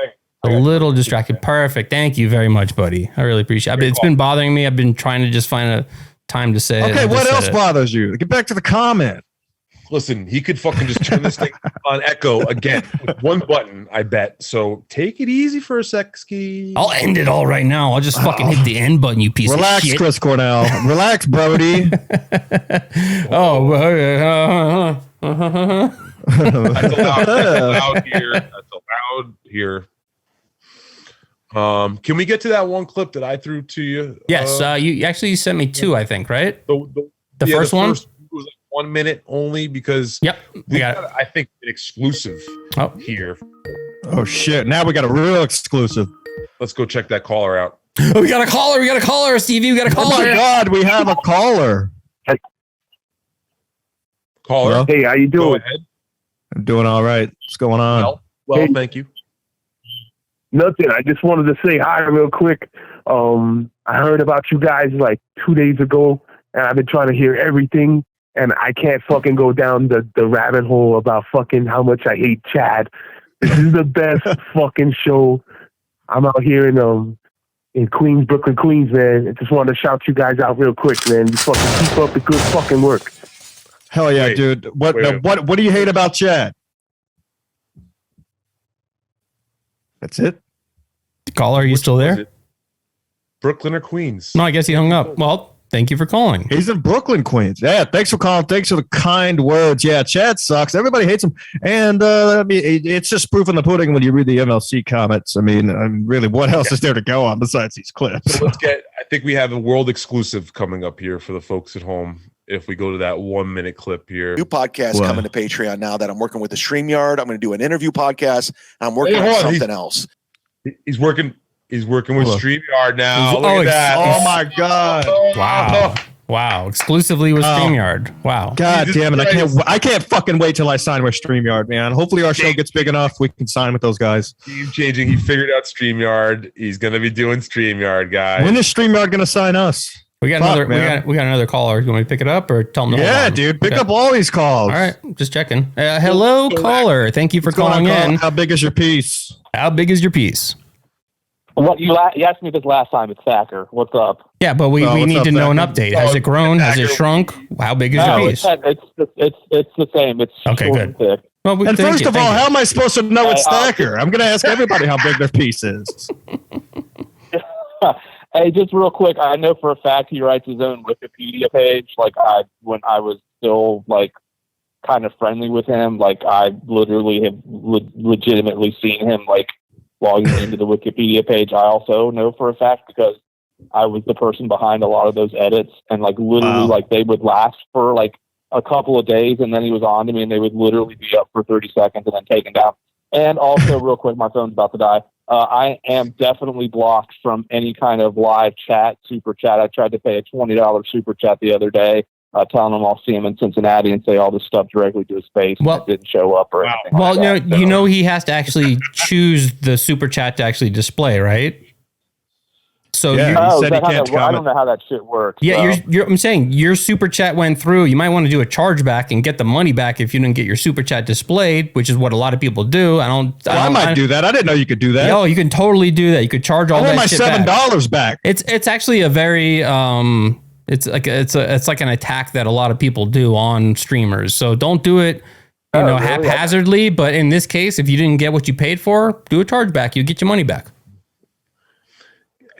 little distracted. Perfect. Thank you very much, buddy. I really appreciate it. It's been bothering me. I've been trying to just find a time to say it. Okay, what else bothers you? Get back to the comment. Listen, he could fucking just turn this thing on echo again with one button, I bet. So take it easy for a sec, Ski. I'll end it all right now. I'll just fucking hit the end button, you piece of shit. Relax, Chris Cornell. Relax, Brody. That's allowed here. That's allowed here. Can we get to that one clip that I threw to you? Yes, you actually sent me 2, I think, right? The first one was like 1 minute only because we got I think an exclusive here. Oh shit! Now we got a real exclusive. Let's go check that caller out. Oh, we got a caller, Stevie. We got a caller. Oh my God, we have a caller. Caller. Hello? Hey, how you doing? Go ahead. I'm doing all right. What's going on? Well, thank you. Nothing. I just wanted to say hi real quick. I heard about you guys like 2 days ago, and I've been trying to hear everything, and I can't fucking go down the rabbit hole about fucking how much I hate Chad. This is the best fucking show. I'm out here in Queens, Brooklyn, Queens, man. I just wanted to shout you guys out real quick, man. You fucking keep up the good fucking work. Hell yeah, dude. What do you hate about Chad? That's it. Caller, are you still there? Brooklyn or Queens? No, I guess he hung up. Well, thank you for calling. He's in Brooklyn, Queens. Yeah, thanks for calling. Thanks for the kind words. Yeah, Chad sucks. Everybody hates him. And I mean, it's just proof in the pudding when you read the MLC comments. I mean really, what else is there to go on besides these clips? So I think we have a world exclusive coming up here for the folks at home. If we go to that 1 minute clip here. New podcast coming to Patreon now that I'm working with the StreamYard. I'm going to do an interview podcast. I'm working on something else. He's working with StreamYard now. Look at that. Oh my God. Wow. Exclusively with StreamYard. Wow. God damn it. I can't fucking wait till I sign with StreamYard, man. Hopefully our show gets big enough we can sign with those guys. Game changing. He figured out StreamYard. He's going to be doing StreamYard, guys. When is StreamYard going to sign us? We got another caller. You want me to pick it up or tell them to hold on? Dude, pick up all these calls. All right, just checking. Hello, caller. Thank you for calling in. How big is your piece? How big is your piece? What you asked me this last time. It's Thacker. What's up? Yeah, but we need to know an update. Has it grown? Has it shrunk? How big is your piece? It's the same. It's okay, good. Well, and first of all, how am I supposed to know it's Thacker? I'm going to ask everybody how big their piece is. Hey, just real quick, I know for a fact he writes his own Wikipedia page. Like when I was still like kind of friendly with him, like I literally have legitimately seen him like logging into the Wikipedia page. I also know for a fact because I was the person behind a lot of those edits, and like literally like they would last for like a couple of days, and then he was on to me, and they would literally be up for 30 seconds and then taken down. And also, real quick, my phone's about to die. I am definitely blocked from any kind of live chat, super chat. I tried to pay a $20 super chat the other day, telling them I'll see him in Cincinnati and say all this stuff directly to his face. Well, and it didn't show up or anything. Well, like that. you know, he has to actually choose the super chat to actually display, right? So yeah, he said he can't comment. I don't know how that shit works. Yeah, so. I'm saying your super chat went through. You might want to do a chargeback and get the money back if you didn't get your super chat displayed, which is what a lot of people do. I might do that. I didn't know you could do that. No, you can totally do that. You could charge all that shit back. I want my $7 back. It's actually a very it's like an attack that a lot of people do on streamers. So don't do it, haphazardly. But in this case, if you didn't get what you paid for, do a chargeback. You get your money back.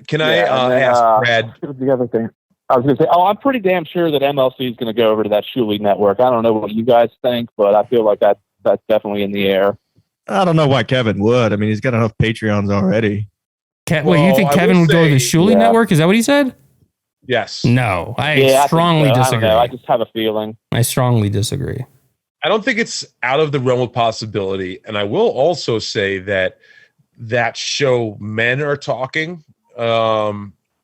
Can I ask Brad? The other thing I was going to say, I'm pretty damn sure that MLC is going to go over to that Shuli network. I don't know what you guys think, but I feel like that's definitely in the air. I don't know why Kevin would. I mean, he's got enough Patreons already. Wait, you think Kevin would go to the Shuli network? Is that what he said? Yes. No, I strongly disagree. I just have a feeling. I strongly disagree. I don't think it's out of the realm of possibility. And I will also say that show Men Are Talking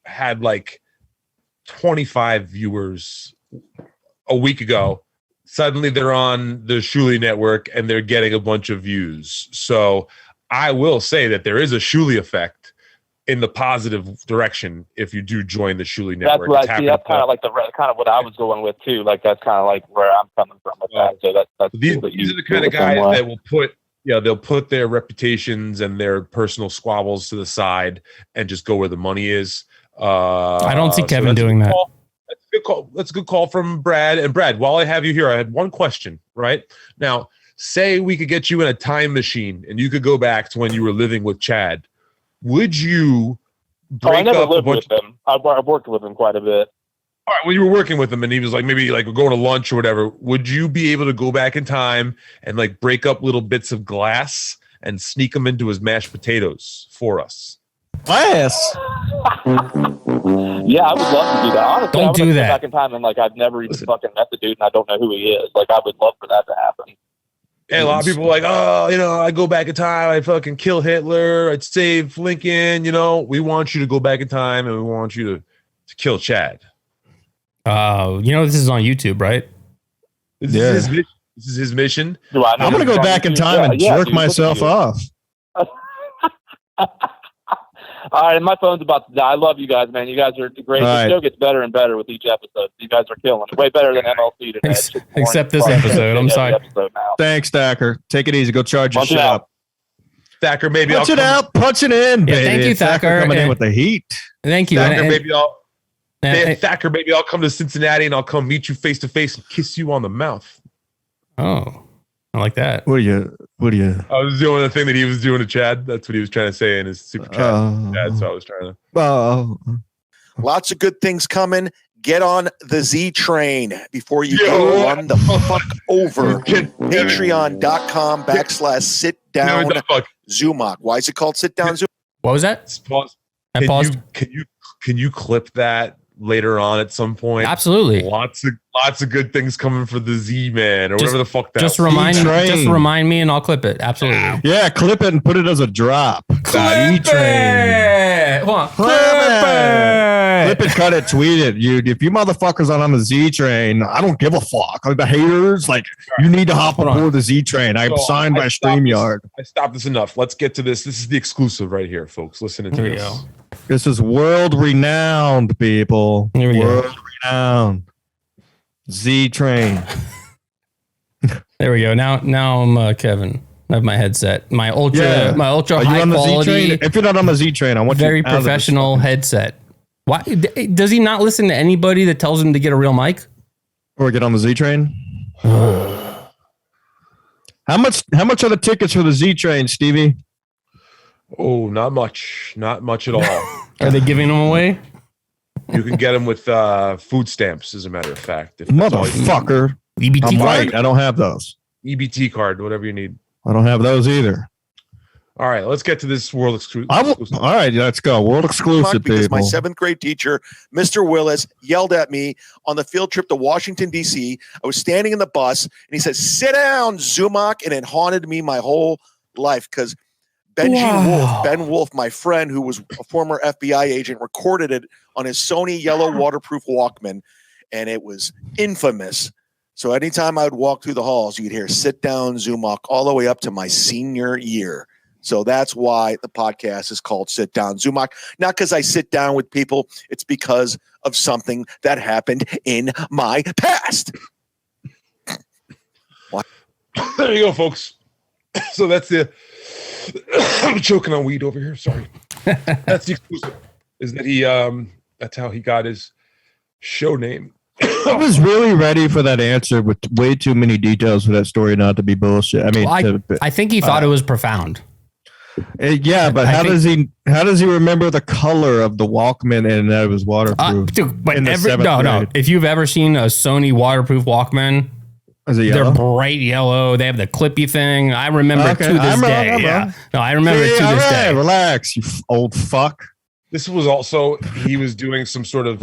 had like 25 viewers a week ago. Suddenly they're on the Shuli network and they're getting a bunch of views. So I will say that there is a Shuli effect in the positive direction if you do join the Shuli network. That's right. That's kind of like kind of what I was going with too. Like that's kind of like where I'm coming from with that. So that's these are the kind of guys that will they'll put their reputations and their personal squabbles to the side and just go where the money is. I don't see Kevin doing that. That's a good call. That's a good call from Brad. And Brad, while I have you here, I had one question. Right now, say we could get you in a time machine and you could go back to when you were living with Chad. Would you break I never up lived with him. I've worked with him quite a bit. All right, when you were working with him and he was like maybe like going to lunch or whatever, would you be able to go back in time and like break up little bits of glass and sneak them into his mashed potatoes for us? Glass? Yeah, I would love to do that. Honestly, Don't do that. Go back in time and like I've never even fucking met the dude and I don't know who he is. Like I would love for that to happen. And a lot of people are like, oh, I go back in time, I fucking kill Hitler, I'd save Lincoln. We want you to go back in time and we want you to kill Chad. This is on YouTube, right? This is his mission. I'm going to go back in time and jerk myself off. All right, and my phone's about to die. I love you guys, man. You guys are great. The show gets better and better with each episode. You guys are killing it. Way better than MLC today. Except this episode. I'm sorry. Thanks, Thacker. Take it easy. Go charge your shit up. Thacker, maybe punch it out, punch it in, baby. Thank you, Thacker. Coming in with the heat. Thank you. Thacker, maybe I'll come to Cincinnati and I'll come meet you face to face and kiss you on the mouth. Oh, I like that. What are you? I was doing the thing that he was doing to Chad. That's what he was trying to say in his super chat. Chad, so I was trying to. Lots of good things coming. Get on the Z train before you go run the fuck over. Patreon.com/sit-down Zumock. Why is it called sit-down Zumock? What was that? Pause. I paused. Can you clip that later on at some point? Absolutely. Lots of good things coming for the Z Man or whatever the fuck that. Just remind me and I'll clip it. Absolutely. Yeah, clip it and put it as a drop. Clip it. Come on. Clip it. Clip it, cut it, tweet it. If you motherfuckers aren't on the Z train, I don't give a fuck. Like the haters, you need to hop aboard the Z train. I'm signed by StreamYard. I stopped this enough. Let's get to this. This is the exclusive right here, folks. Listen to this. This is world renowned, people. World renowned. Z train. There we go. Now I'm Kevin. I have my headset. My ultra Are high you on the quality. Z train? If you're not on the Z train, I want very you professional headset. Why does he not listen to anybody that tells him to get a real mic? Or get on the Z train? How much are the tickets for the Z train, Stevie? Oh, not much. Not much at all. Are they giving them away? You can get them with food stamps, as a matter of fact. Motherfucker. EBT card? I don't have those. EBT card, whatever you need. I don't have those either. All right, let's get to this world exclusive. All right, let's go. World exclusive, because people. my 7th grade teacher, Mr. Willis, yelled at me on the field trip to Washington, D.C. I was standing in the bus, and he said, "Sit down, Zumock," and it haunted me my whole life because Ben Wolf, my friend who was a former FBI agent, recorded it on his Sony yellow waterproof Walkman. and it was infamous. So anytime I would walk through the halls, you'd hear "Sit Down Zumock" all the way up to my senior year. So that's why the podcast is called Sit Down Zumock. Not because I sit down with people. It's because of something that happened in my past. There you go, folks. So that's the I'm choking on weed over here. Sorry. That's the exclusive. Is that he that's how he got his show name. I was really ready for that answer with way too many details for that story not to be bullshit. I mean, I think he thought it was profound. Yeah, but how does he remember the color of the Walkman and that it was waterproof? If you've ever seen a Sony waterproof Walkman, they're bright yellow. They have the clippy thing. I remember to this day. Yeah. No, I remember it to this day. Relax, you old fuck. This was also, he was doing some sort of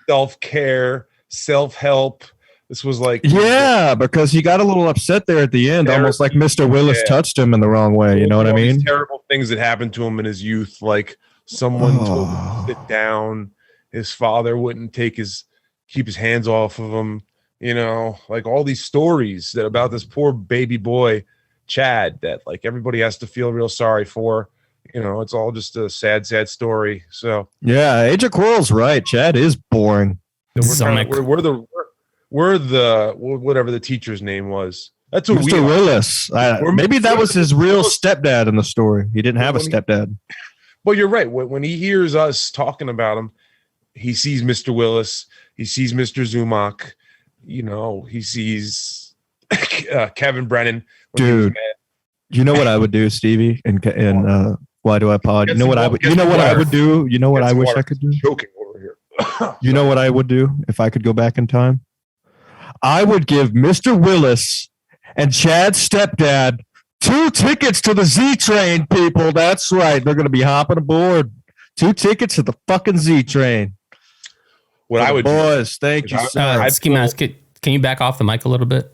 self-care, self-help. This was like, because he got a little upset there at the end, almost like Mr. Willis touched him in the wrong way. You know what I mean? Terrible things that happened to him in his youth, like someone told him to sit down. His father wouldn't keep his hands off of him. You know, like all these stories that about this poor baby boy, Chad, that like everybody has to feel real sorry for. You know, it's all just a sad, sad story. So yeah, Age of Quarrel's right. Chad is boring. We're the whatever the teacher's name was. That's what Mr. Willis. Maybe that was his real stepdad in the story. He didn't have a stepdad. Well, you're right. When he hears us talking about him, he sees Mr. Willis. He sees Mr. Zumock. You know, he sees Kevin Brennan. Dude, you know what I would do, Stevie? And why do I pod? You know what I would? You know what I would do? You know what I wish I could do? Joking over here. You know what I would do if I could go back in time? I would give Mr. Willis and Chad's stepdad 2 tickets to the Z train, people. That's right. They're going to be hopping aboard. 2 tickets to the fucking Z train. What I would boys, thank you, sir. Can you back off the mic a little bit?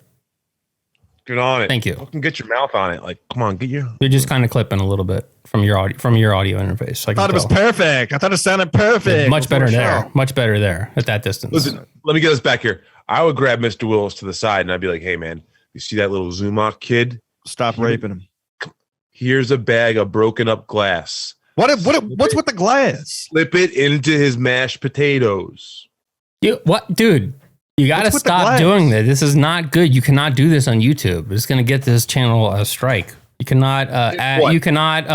Get on it. Thank you. Fucking get your mouth on it. Like, come on, get your. You're just kind of clipping a little bit from your audio interface. I thought it was perfect. I thought it sounded perfect. Much better there. Much better there at that distance. Listen, let me get us back here. I would grab Mr. Willis to the side and I'd be like, "Hey, man, you see that little Zumock kid? Stop raping him. Here's a bag of broken up glass. What's with the glass? Slip it into his mashed potatoes." Dude? You got to stop doing this. This is not good. You cannot do this on YouTube. It's going to get this channel a strike. You cannot. You cannot.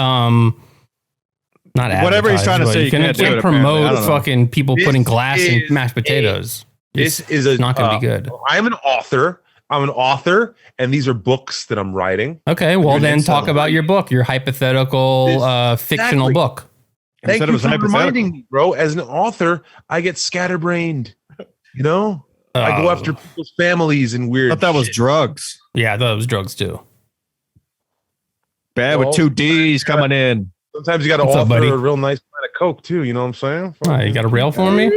Not whatever he's trying to say. You can't promote fucking people putting glass in mashed potatoes. This is not going to be good. I'm an author, and these are books that I'm writing. Okay, well then talk about your book, your hypothetical fictional book. Thank you for reminding me, bro. As an author, I get scatterbrained. You know, I go after people's families and weird. I thought that was drugs. Yeah, I thought it was drugs too. Bad with 2 D's coming in. Sometimes you got to offer a real nice kind of Coke too. You know what I'm saying? You got a rail for me?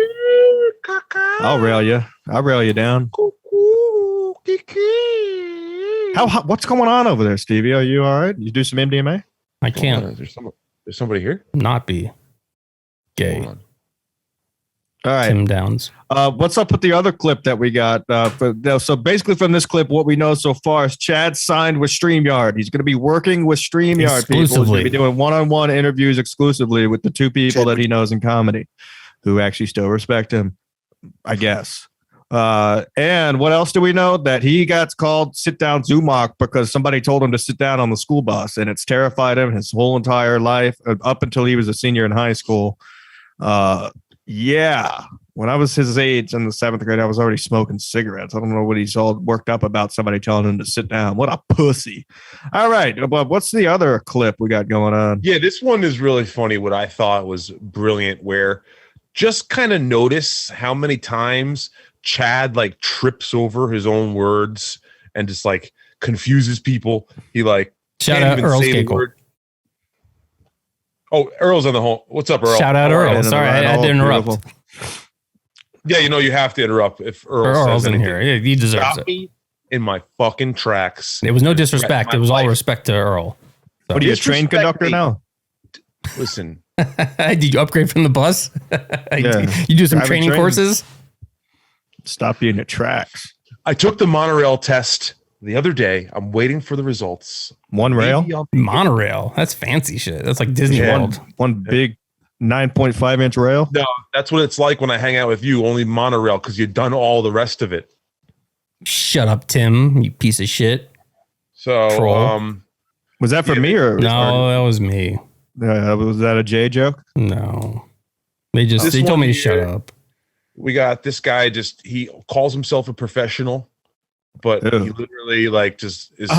I'll rail you. I'll rail you down. What's going on over there, Stevie? Are you all right? You do some MDMA? I can't. There's somebody here. Not be gay. All right. Tim Downs. What's up with the other clip that we got? So basically from this clip, what we know so far is Chad signed with StreamYard. He's going to be working with StreamYard people. He's going to be doing one-on-one interviews exclusively with the 2 people that he knows in comedy who actually still respect him, I guess. And what else do we know? That he got called Sit Down Zumock because somebody told him to sit down on the school bus, and it's terrified him his whole entire life up until he was a senior in high school. Yeah, when I was his age in the 7th grade, I was already smoking cigarettes. I don't know what he's all worked up about somebody telling him to sit down. What a pussy. All right, but what's the other clip we got going on? Yeah, this one is really funny. What I thought was brilliant, where just kind of notice how many times Chad like trips over his own words and just like confuses people. He like shout out Earl Skakel. Oh, Earl's on the whole. What's up, Earl? Shout out Earl. Sorry, I had to interrupt. Beautiful. Yeah, you know you have to interrupt if Earl's in here. Yeah, he deserves it. In my fucking tracks. It was no disrespect. It was all respect to Earl. So. What are you, a train conductor now? Listen. Did you upgrade from the bus? Yeah. You do some training courses? Stop being at tracks. I took the monorail test the other day. I'm waiting for the results. One rail? Monorail. That's fancy shit. That's like Disney World. One big 9.5 inch rail? No, that's what it's like when I hang out with you. Only monorail because you've done all the rest of it. Shut up, Tim, you piece of shit. So, Troll. Was that for me or? No, that was me. Was that a Jay joke? No. They told me to shut up. We got this guy he calls himself a professional, but he literally like just is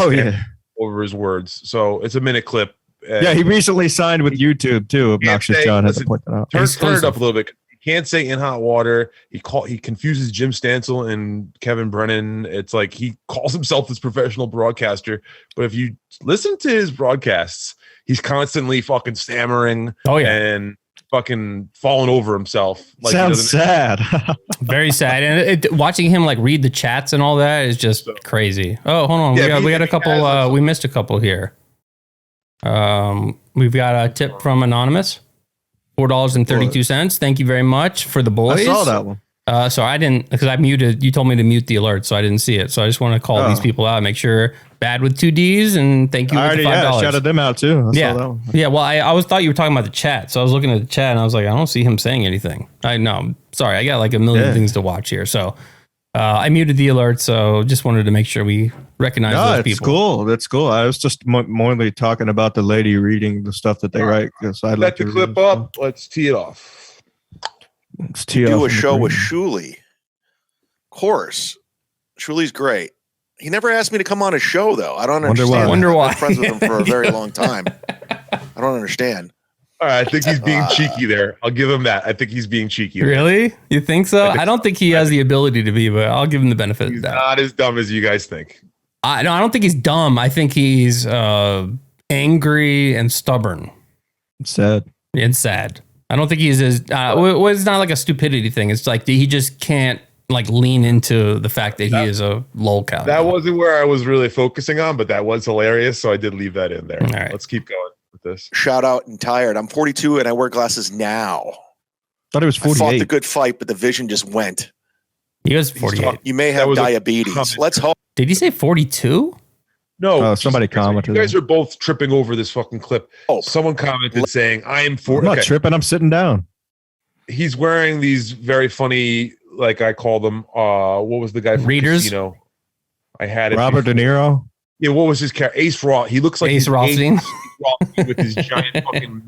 over his words. So it's a minute clip. Yeah, he recently signed with YouTube too. Obnoxious John had to point that out. Turn it up a little bit. He can't say in hot water. He confuses Jim Stansel and Kevin Brennan. It's like he calls himself this professional broadcaster, but if you listen to his broadcasts, he's constantly fucking stammering. And fucking falling over himself. Like sounds sad. Very sad. And watching him like read the chats and all that is just crazy. Oh, hold on. Yeah, we got a couple. We missed a couple here. We've got a tip from Anonymous. $4.32. Thank you very much for the boys. I saw that one. So I didn't, because I muted, you told me to mute the alert, so I didn't see it. So I just want to call these people out, make sure Bad with 2 Ds, and thank you for the $5. Shouted them out too. I saw that one. Yeah, well, I always thought you were talking about the chat. So I was looking at the chat and I was like, I don't see him saying anything. Sorry, I got like a million things to watch here. So I muted the alert, so just wanted to make sure we recognize those people. Cool. That's cool. I was just more talking about the lady reading the stuff that they write. So Let the clip up. Let's tee it off. Let's tee do off a show with Shuli. Of course. Shuli's great. He never asked me to come on his show, though. I don't understand. Wonder why. I've been friends with him for a very long time. I don't understand. All right, I think he's being cheeky there. I'll give him that. I think he's being cheeky. Really? You think so? I don't think he has the ability to be, but I'll give him the benefit of that. Not as dumb as you guys think. I don't think he's dumb. I think he's angry and stubborn. Sad. It's sad. I don't think he's as... it's not like a stupidity thing. It's like he just can't like lean into the fact that he is a lol cow. That wasn't where I was really focusing on, but that was hilarious, so I did leave that in there. All right. Let's keep going with this. Shout out and tired. I'm 42 and I wear glasses now. Thought he was 48. I fought the good fight, but the vision just went. He was 48. You may have diabetes. Let's hope. Did he say 42? No, somebody commented. You guys are both tripping over this fucking clip. Oh, someone commented saying, "I am 40." I'm not tripping. I'm sitting down. He's wearing these very funny, like I call them. What was the guy from Readers? Casino? I had it. Robert De Niro. Yeah, what was his character? Ace Roth. He looks like Ace Rothstein with his giant fucking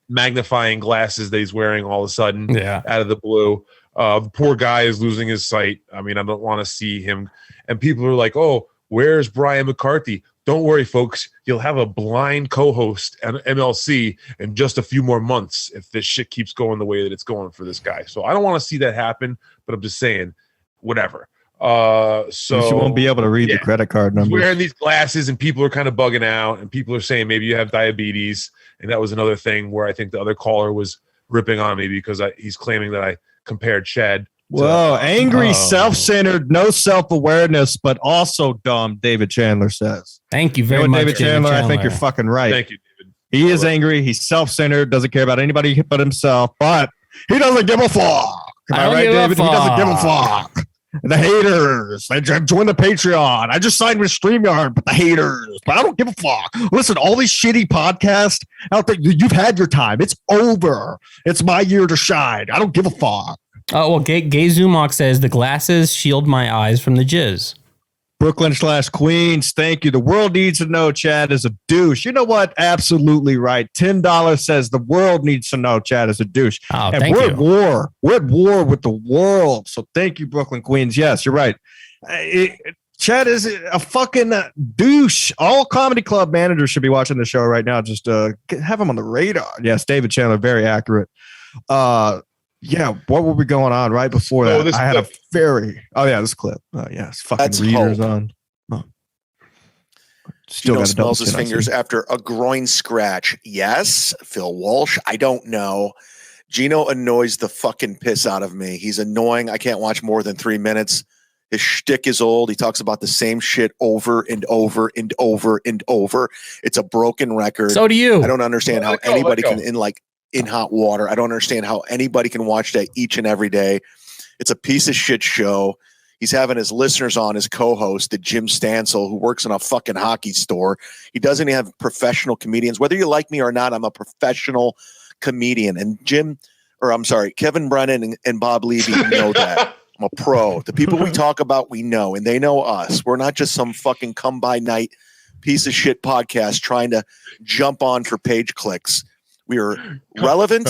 magnifying glasses that he's wearing all of a sudden. Out of the blue. The poor guy is losing his sight. I mean, I don't want to see him. And people are like, "Oh, where's Brian McCarthy?" Don't worry, folks. You'll have a blind co-host at MLC in just a few more months if this shit keeps going the way that it's going for this guy. So I don't want to see that happen, but I'm just saying, whatever. So you won't be able to read the credit card numbers. He's wearing these glasses, and people are kind of bugging out, and people are saying maybe you have diabetes, and that was another thing where I think the other caller was ripping on me because he's claiming that I compared Chad. Whoa, angry, self-centered, no self-awareness, but also dumb, David Chandler says. Thank you very much, David Chandler. I think you're fucking right. Thank you, David. He is angry. He's self-centered, doesn't care about anybody but himself, but he doesn't give a fuck. Am I right, David? He doesn't give a fuck. The haters, they join the Patreon. I just signed with StreamYard, but the haters, but I don't give a fuck. Listen, all these shitty podcasts out there, you've had your time. It's over. It's my year to shine. I don't give a fuck. Oh, well, Gay Zumock says the glasses shield my eyes from the jizz. Brooklyn/Queens, thank you. The world needs to know Chad is a douche. You know what? Absolutely right. $10 says the world needs to know Chad is a douche. Oh, and we're at war. We're at war with the world. So thank you, Brooklyn Queens. Yes, you're right. Chad is a fucking douche. All comedy club managers should be watching the show right now. Just have him on the radar. Yes, David Chandler, very accurate. Yeah, what were we going on right before that? I had a very... Oh, yeah, this clip. It's fucking That's readers hope. On. Oh. Still Gino smells his fingers after a groin scratch. Yes. Phil Walsh. I don't know. Gino annoys the fucking piss out of me. He's annoying. I can't watch more than 3 minutes. His shtick is old. He talks about the same shit over and over and over and over. It's a broken record. So do you. I don't understand how anybody can in hot water. I don't understand how anybody can watch that each and every day. It's a piece of shit show. He's having his listeners on as co-host, the Jim Stansel, who works in a fucking hockey store. He doesn't even have professional comedians. Whether you like me or not, I'm a professional comedian. And Kevin Brennan and Bob Levy know that. I'm a pro. The people we talk about, we know, and they know us. We're not just some fucking come-by-night piece of shit podcast trying to jump on for page clicks. We are relevant.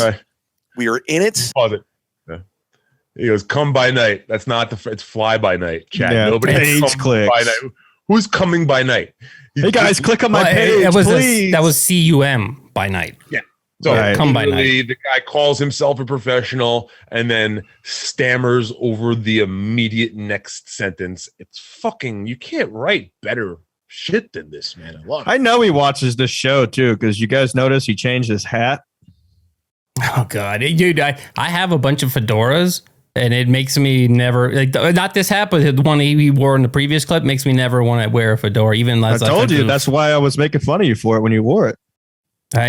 We are in it. Pause it. He goes, come by night. That's not it's fly by night, Chad. Yeah, Nobody page clicks. by night. Who's coming by night? Hey guys, click on my page, please. That was CUM by night. Yeah. So come by night. The guy calls himself a professional and then stammers over the immediate next sentence. It's fucking, you can't write better shit than this, man. I love it. I know he watches this show too, because you guys notice he changed his hat. Oh God, dude! I have a bunch of fedoras, and it makes me never not this hat, but the one he wore in the previous clip makes me never want to wear a fedora. Even I told you that's why I was making fun of you for it when you wore it.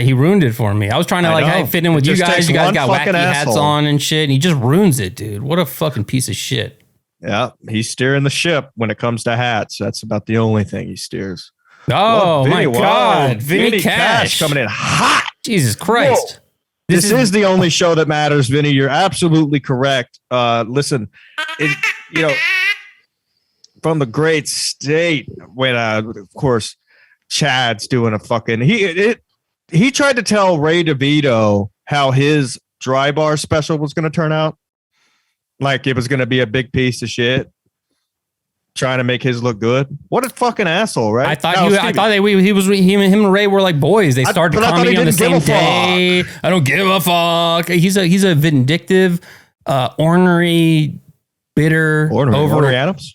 He ruined it for me. I was trying to fit in with you guys. You guys got wacky hats on and shit, and he just ruins it, dude. What a fucking piece of shit. Yeah, he's steering the ship when it comes to hats. That's about the only thing he steers. Oh my God, Vinny Cash coming in hot. Jesus Christ. Whoa. This is the only show that matters, Vinny. You're absolutely correct. Listen, from the great state when, of course, Chad's doing a fucking he tried to tell Ray DeVito how his dry bar special was going to turn out, like it was going to be a big piece of shit. Trying to make his look good. What a fucking asshole, right? I thought him and Ray were like boys. They started comedy on the same day. I don't give a fuck. He's a vindictive, ornery, bitter, ornery Adams.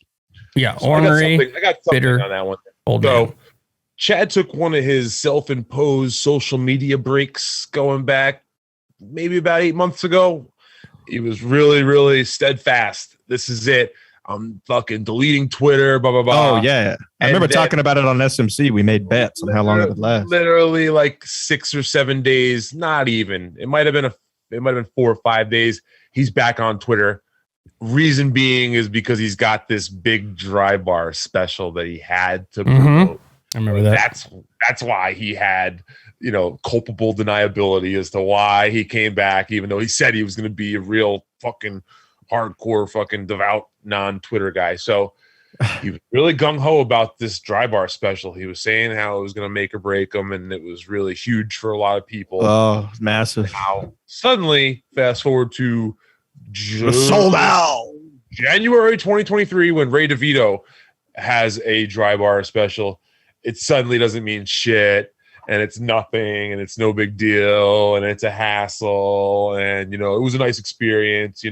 Yeah, so ornery. I got something bitter on that one. Old so man. Chad took one of his self-imposed social media breaks going back maybe about 8 months ago. He was really, really steadfast. This is it. I'm fucking deleting Twitter, blah, blah, blah. Oh, yeah. I remember talking about it on SMC. We made bets on how long it would last. Literally like 6 or 7 days, not even. It might have been 4 or 5 days. He's back on Twitter. Reason being is because he's got this big dry bar special that he had to promote. I remember that. That's why he had, culpable deniability as to why he came back, even though he said he was going to be a real fucking hardcore fucking devout non-Twitter guy. So he was really gung-ho about this dry bar special. He was saying how it was going to make or break him, and it was really huge for a lot of people. Oh, massive. Now, suddenly, fast forward to sold out January 2023 when Ray DeVito has a dry bar special. It suddenly doesn't mean shit, and it's nothing, and it's no big deal, and it's a hassle, and, it was a nice experience,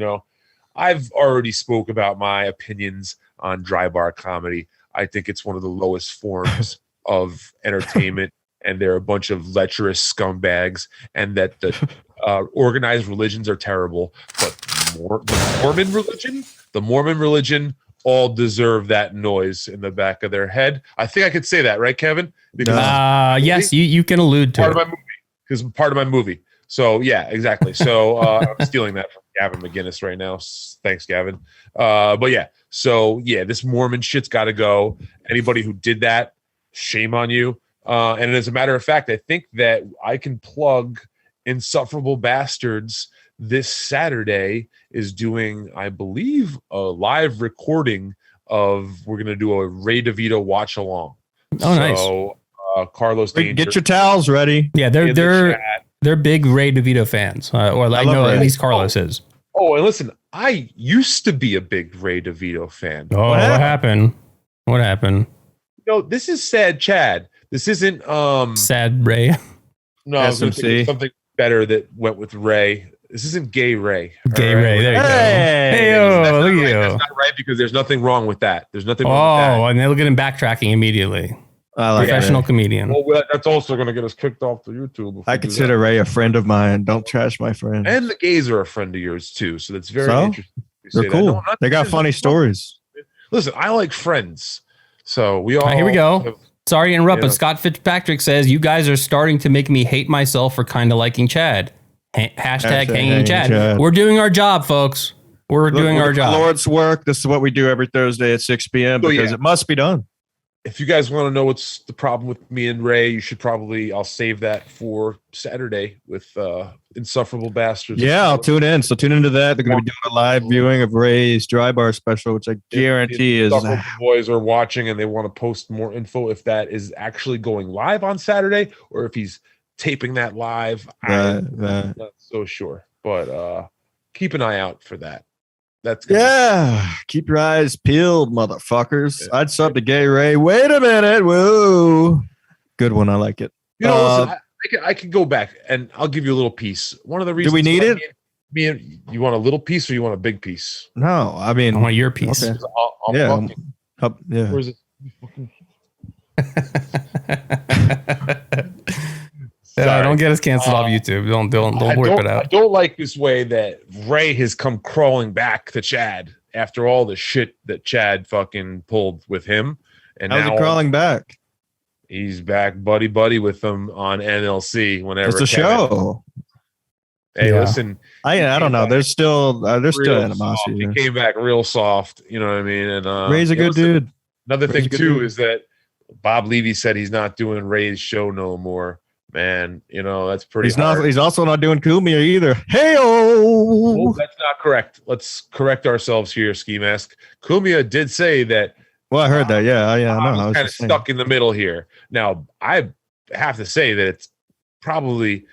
I've already spoke about my opinions on dry bar comedy. I think it's one of the lowest forms of entertainment, and they're a bunch of lecherous scumbags, and that the organized religions are terrible. But the Mormon religion, all deserve that noise in the back of their head. I think I could say that, right, Kevin? Because yes, you can allude to part of my movie, because part of my movie. So yeah, exactly. So I'm stealing that from Gavin McGinnis right now. Thanks, Gavin. But yeah, so yeah, this Mormon shit's got to go. Anybody who did that, shame on you. And as a matter of fact, I think that I can plug Insufferable Bastards this Saturday is doing, I believe, a live recording of, we're going to do a Ray DeVito watch along. Oh, nice. So Carlos Danger, get your towels ready. Yeah, they're big Ray DeVito fans, or I know at least Carlos is. Oh, and listen, I used to be a big Ray DeVito fan. Oh, what happened? What happened? This is sad, Chad. This isn't sad Ray. No, I was going to think something better that went with Ray. This isn't gay Ray. Gay Ray. There you go. Hey, look at you. That's not right, because there's nothing wrong with that. There's nothing wrong with that. Oh, and they look at him backtracking immediately. Professional comedian. Well, that's also going to get us kicked off the YouTube. I consider Ray a friend of mine. Don't trash my friend. And the gays are a friend of yours too, so that's very interesting. They're cool. No, they got funny stories. Listen, I like Friends, so we all. Here we go. Sorry to interrupt, but Scott Fitzpatrick says you guys are starting to make me hate myself for kind of liking Chad. Hashtag hanging Chad. We're doing our job, folks. We're doing our job. Lord's work. This is what we do every Thursday at 6 p.m. because it must be done. If you guys want to know what's the problem with me and Ray, you should probably, I'll save that for Saturday with Insufferable Bastards. Yeah, I'll tune in. So tune into that. They're going to be doing a live viewing of Ray's Dry Bar special, which I guarantee is. The boys are watching and they want to post more info if that is actually going live on Saturday or if he's taping that live. I'm not so sure, but keep an eye out for that. That's keep your eyes peeled, motherfuckers. Yeah. I'd sub to Gay Ray. Wait a minute. Whoa. Good one. I like it. You know, listen, I can go back and I'll give you a little piece. One of the reasons. Do we need it? You want a little piece or you want a big piece? No, I mean, I want your piece. Okay. Yeah. Where's it? Don't get us canceled off YouTube. Don't whip it out. I don't like this way that Ray has come crawling back to Chad after all the shit that Chad fucking pulled with him. And how's he crawling back? He's back buddy with them on NLC whenever it's a show. Hey, listen. I don't know. There's still animosity. He came back real soft. You know what I mean? And Ray's a good dude. Another thing too is that Bob Levy said he's not doing Ray's show no more. Man, you know, that's pretty hard. He's also not doing Cumia either. Hey-o! Well, that's not correct. Let's correct ourselves here, Ski Mask. Cumia did say that. Well, I heard that. Yeah, I know. I was kind of stuck in the middle here. Now, I have to say that it's probably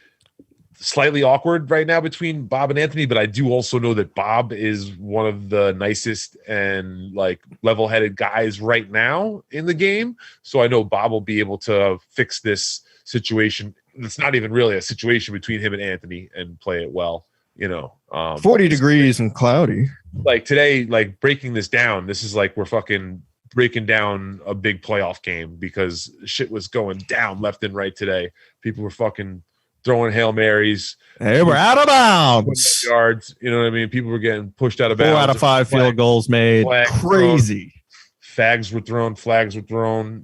slightly awkward right now between Bob and Anthony, but I do also know that Bob is one of the nicest and like level-headed guys right now in the game. So I know Bob will be able to fix this situation. It's not even really a situation between him and Anthony and play it well, you know. 40 degrees and cloudy. Like today, like breaking this down, this is like we're fucking breaking down a big playoff game because shit was going down left and right today. People were fucking throwing Hail Marys. Hey, we're out of bounds. Yards, you know what I mean? People were getting pushed out of bounds. 4 out of 5 field goals made. Crazy. Flags were thrown.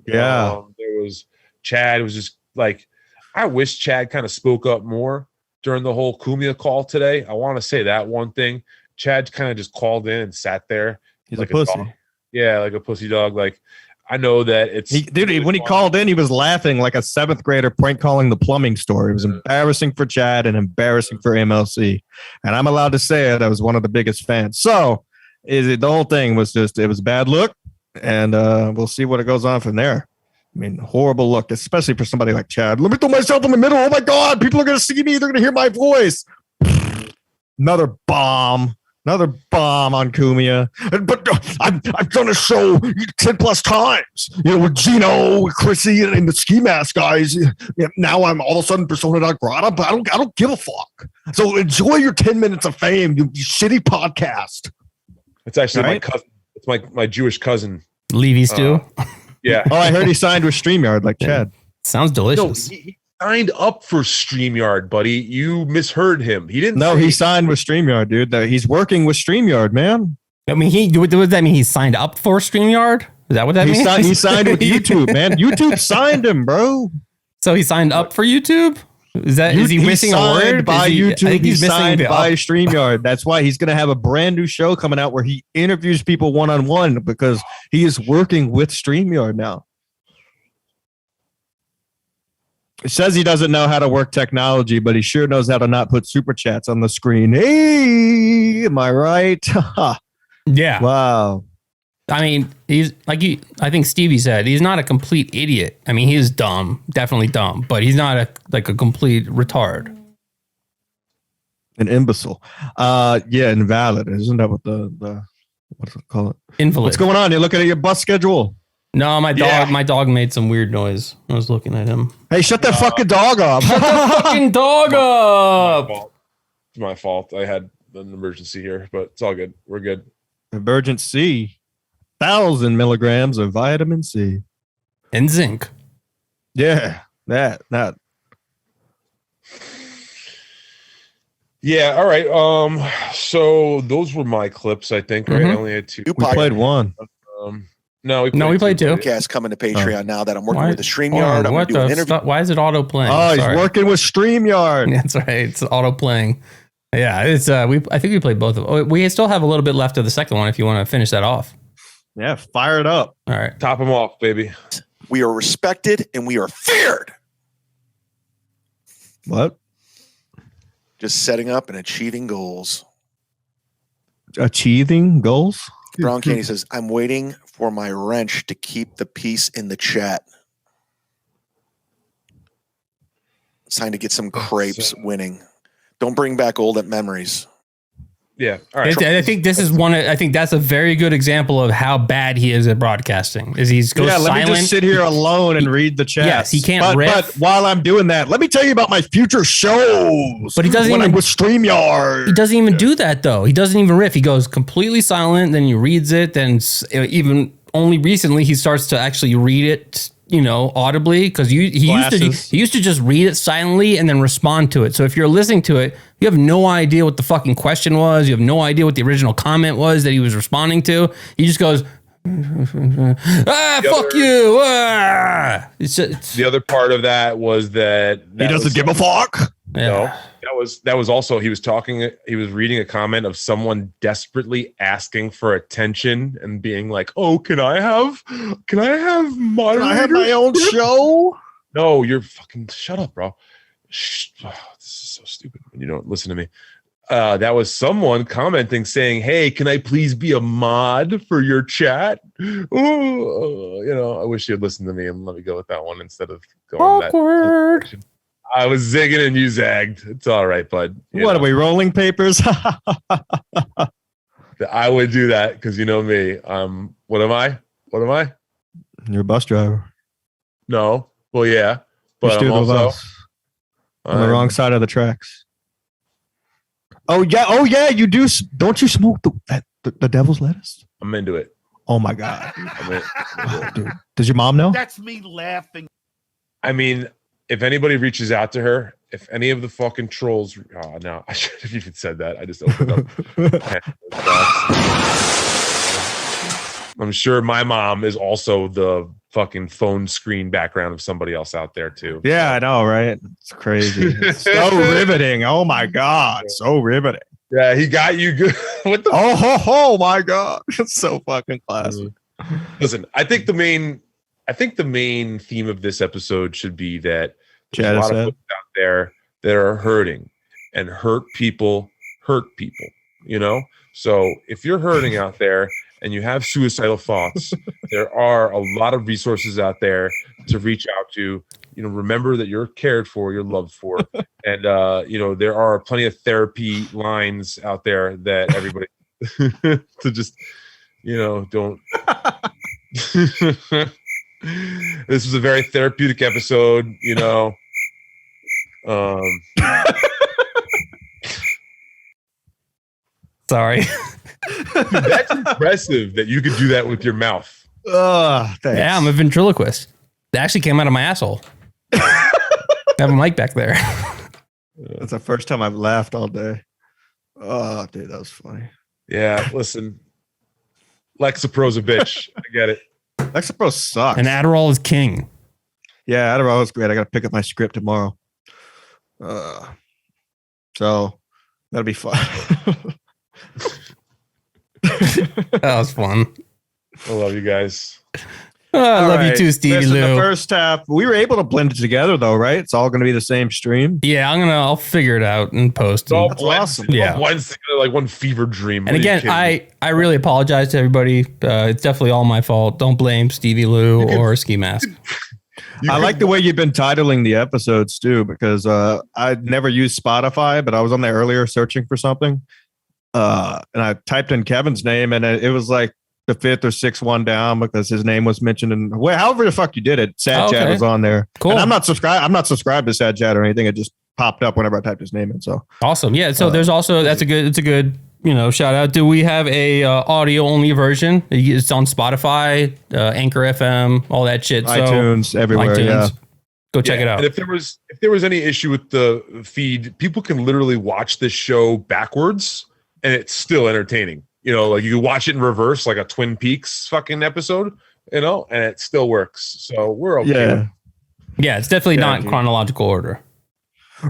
Yeah. There was Chad was just like, I wish Chad kind of spoke up more during the whole Cumia call today. I want to say that one thing. Chad kind of just called in and sat there. He's like a pussy. Dog. Yeah, like a pussy dog. Like, I know that it's... when he called in, he was laughing like a 7th grader prank calling the plumbing store. It was embarrassing for Chad and embarrassing for MLC. And I'm allowed to say it. I was one of the biggest fans. So, the whole thing was just, it was a bad look. And we'll see what it goes on from there. I mean, horrible look, especially for somebody like Chad. Let me throw myself in the middle. Oh, my God. People are going to see me. They're going to hear my voice. Another bomb on Cumia. But I've done a show 10 plus times, you know, with Gino, with Chrissy, and the Ski Mask guys. Now I'm all of a sudden persona non grata, but I don't give a fuck. So enjoy your 10 minutes of fame, you shitty podcast. It's actually my cousin. It's my Jewish cousin. Levy Stew. Yeah. Oh, I heard he signed with StreamYard like Chad. Sounds delicious. No, he signed up for StreamYard, buddy. You misheard him. He didn't. No, he signed with StreamYard, dude. He's working with StreamYard, man. I mean, what does that mean? He signed up for StreamYard? Is that what that means? He signed with YouTube, man. YouTube signed him, bro. So he signed up for YouTube? Is he missing a word? By YouTube, I think he's signed by StreamYard. That's why he's going to have a brand new show coming out where he interviews people one-on-one because he is working with StreamYard now. It says he doesn't know how to work technology, but he sure knows how to not put super chats on the screen. Hey, am I right? Yeah. Wow. I mean, he's like I think Stevie said, he's not a complete idiot. I mean, he is dumb, definitely dumb, but he's not a complete retard. An imbecile. Yeah, invalid. Isn't that what the what's it called? Invalid. What's going on? You're looking at your bus schedule? No, my dog made some weird noise. I was looking at him. Hey, shut that fucking dog up. Shut that fucking dog up. It's my fault. I had an emergency here, but it's all good. We're good. Emergency. 1,000 milligrams of vitamin C and zinc. Yeah, that. Yeah. All right. So those were my clips. I think. Right. I only had 2. We played one. No, we played 2. Podcast coming to Patreon now that I'm working with the StreamYard. I'm going to do an interview. Why is it auto playing? Oh, he's working with StreamYard. That's right. It's auto playing. Yeah, it's I think we played both of them. We still have a little bit left of the second one if you want to finish that off. Yeah, fire it up. All right. Top them off, baby. We are respected and we are feared. What? Just setting up and achieving goals. Achieving goals? Brown Candy says, I'm waiting for my wrench to keep the peace in the chat. It's time to get some crepes winning. Don't bring back old memories. Yeah. All right. I think this is one. I think that's a very good example of how bad he is at broadcasting. Is he's goes silent. Let me just sit here alone and read the chat. Yes, he can't riff. But while I'm doing that, let me tell you about my future shows. But he doesn't even with StreamYard. He doesn't even do that though. He doesn't even riff. He goes completely silent. Then he reads it. Then even only recently he starts to actually read it. Audibly, because he used to just read it silently and then respond to it. So if you're listening to it, you have no idea what the fucking question was. You have no idea what the original comment was that he was responding to. He just goes, fuck you. It's the other part of that was that he doesn't give a fuck. No, that was also he was reading a comment of someone desperately asking for attention and being like, "Oh, can I have my own show?" No, you're fucking shut up, bro. Shh. Oh, this is so stupid when you don't listen to me. That was someone commenting saying, "Hey, can I please be a mod for your chat?" I wish you'd listen to me and let me go with that one instead of going awkward. That I was zigging and you zagged. It's all right, bud. What are we, rolling papers? I would do that because you know me. What am I? You're a bus driver. No. Well, yeah. But I'm also on the wrong side of the tracks. Oh yeah, you do. Don't you smoke the devil's lettuce? I'm into it. Oh my god. Dude, does your mom know? That's me laughing. I mean, if anybody reaches out to her, if any of the fucking trolls, no, I should have even said that. I just opened up. I'm sure my mom is also the fucking phone screen background of somebody else out there too. Yeah, I know, right? It's crazy. It's so riveting. Oh my god, so riveting. Yeah, he got you good. What the? Oh my god, it's so fucking classic. Listen, I think the main theme of this episode should be that there's a lot of folks out there that are hurting, and hurt people. So if you're hurting out there and you have suicidal thoughts, there are a lot of resources out there to reach out to. Remember that you're cared for, you're loved for, and there are plenty of therapy lines out there that everybody to just don't. This was a very therapeutic episode, Sorry. Dude, that's impressive that you could do that with your mouth. Thanks. Yeah, I'm a ventriloquist. That actually came out of my asshole. I have a mic back there. That's the first time I've laughed all day. Oh, dude, that was funny. Yeah, listen. Lexapro's a bitch. I get it. Lexapro sucks. And Adderall is king. Yeah, Adderall is great. I got to pick up my script tomorrow. So that'll be fun. That was fun. I love you guys. I love you too, Stevie Lew. The first half, we were able to blend it together though, right? It's all going to be the same stream. Yeah, I'll figure it out and post. That's awesome. Yeah, like one fever dream. And again, I really apologize to everybody. It's definitely all my fault. Don't blame Stevie Lew or Ski Mask. I like the way you've been titling the episodes too, because I'd never used Spotify, but I was on there earlier searching for something, and I typed in Kevin's name, and it was like the fifth or sixth one down because his name was mentioned, and however the fuck you did it, Sad Chat was on there. Cool. And I'm not subscribed to Sad Chat or anything. It just popped up whenever I typed his name in. So awesome. Yeah. So there's also it's a good shout out. Do we have a audio only version? It's on Spotify, Anchor FM, all that shit. iTunes, everywhere. Yeah. Go check it out. And if there was any issue with the feed, people can literally watch this show backwards, and it's still entertaining. Like you can watch it in reverse, like a Twin Peaks fucking episode, and it still works. So we're okay. Yeah, it's definitely not chronological order.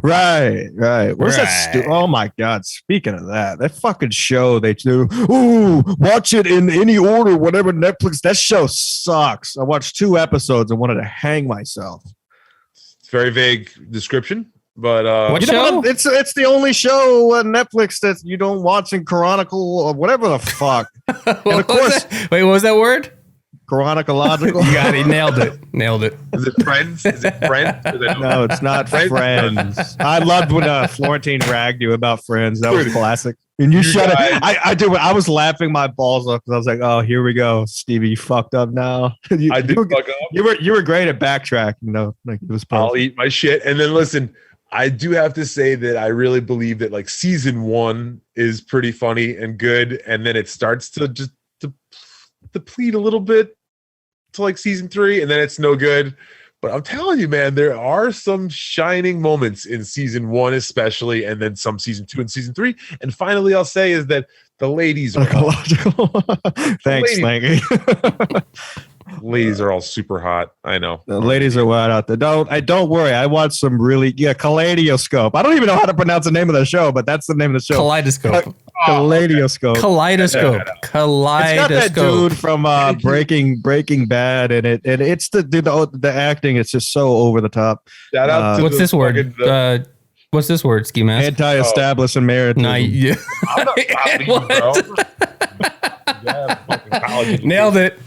Right. What's that? Oh my God! Speaking of that fucking show they do. Ooh, watch it in any order, whatever Netflix. That show sucks. I watched 2 episodes and wanted to hang myself. It's very vague description, but what show? It's the only show on Netflix that you don't watch in Chronicle or whatever the fuck. And of course, wait, what was that word? Chronological. You got it. Nailed it. Is it Friends? Is it Friends? No, it's not Friends. I loved when Florentine ragged you about Friends. That was classic. And you shut it. I do. I was laughing my balls off because I was like, "Oh, here we go, Stevie. You fucked up now." I did fuck up. You were great at backtracking, though. Like it was perfect. I'll eat my shit. And then listen, I do have to say that I really believe that like season 1 is pretty funny and good, and then it starts to just deplete a little bit to like season 3, and then it's no good. But I'm telling you, man, there are some shining moments in season 1, especially, and then some season 2 and season 3. And finally, I'll say is that the ladies are Thanks, Lanky. Ladies are all super hot. I know. The ladies are wild out there. Don't worry. I watched some really Kaleidoscope. I don't even know how to pronounce the name of the show, but that's the name of the show. Kaleidoscope. Kaleidoscope. Kaleidoscope. It's got that dude from Breaking Bad, and it's the acting. It's just so over the top. Shout out to what's this word? What's this word? Ski mask. Anti-establishment marriage. No, yeah. I'm not Nailed it.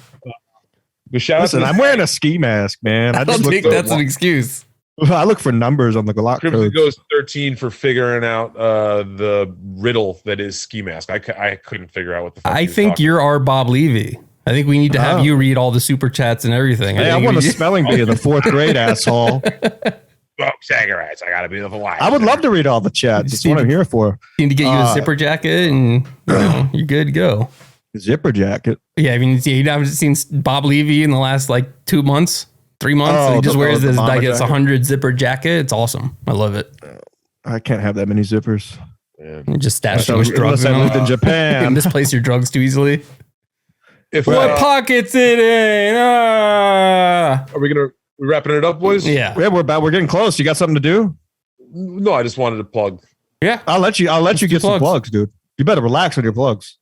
Listen, I'm wearing a ski mask, man. I don't think that's an excuse. I look for numbers on the Glock Crimson code. goes 13 for figuring out the riddle that is ski mask. I couldn't figure out what the fuck I think you're our Bob Levy. I think we need to have you read all the super chats and everything. Hey, I won a spelling bee in the 4th grade, asshole. Smoke cigarettes. I gotta be the Hawaii. I would love to read all the chats. That's what I'm here for. You need to get you a zipper jacket, and you're good to go. Zipper jacket. Yeah, I mean, you haven't seen Bob Levy in the last like 2 months, 3 months. And he just wears this like it's 100 zipper jacket. It's awesome. I love it. I can't have that many zippers. Yeah. You just stash too much drugs. I lived in Japan. You misplace your drugs too easily. If what pockets it in? Are we wrapping it up, boys? Yeah. We're getting close. You got something to do? No, I just wanted to plug. Yeah, I'll let you get some plugs, dude. You better relax with your plugs.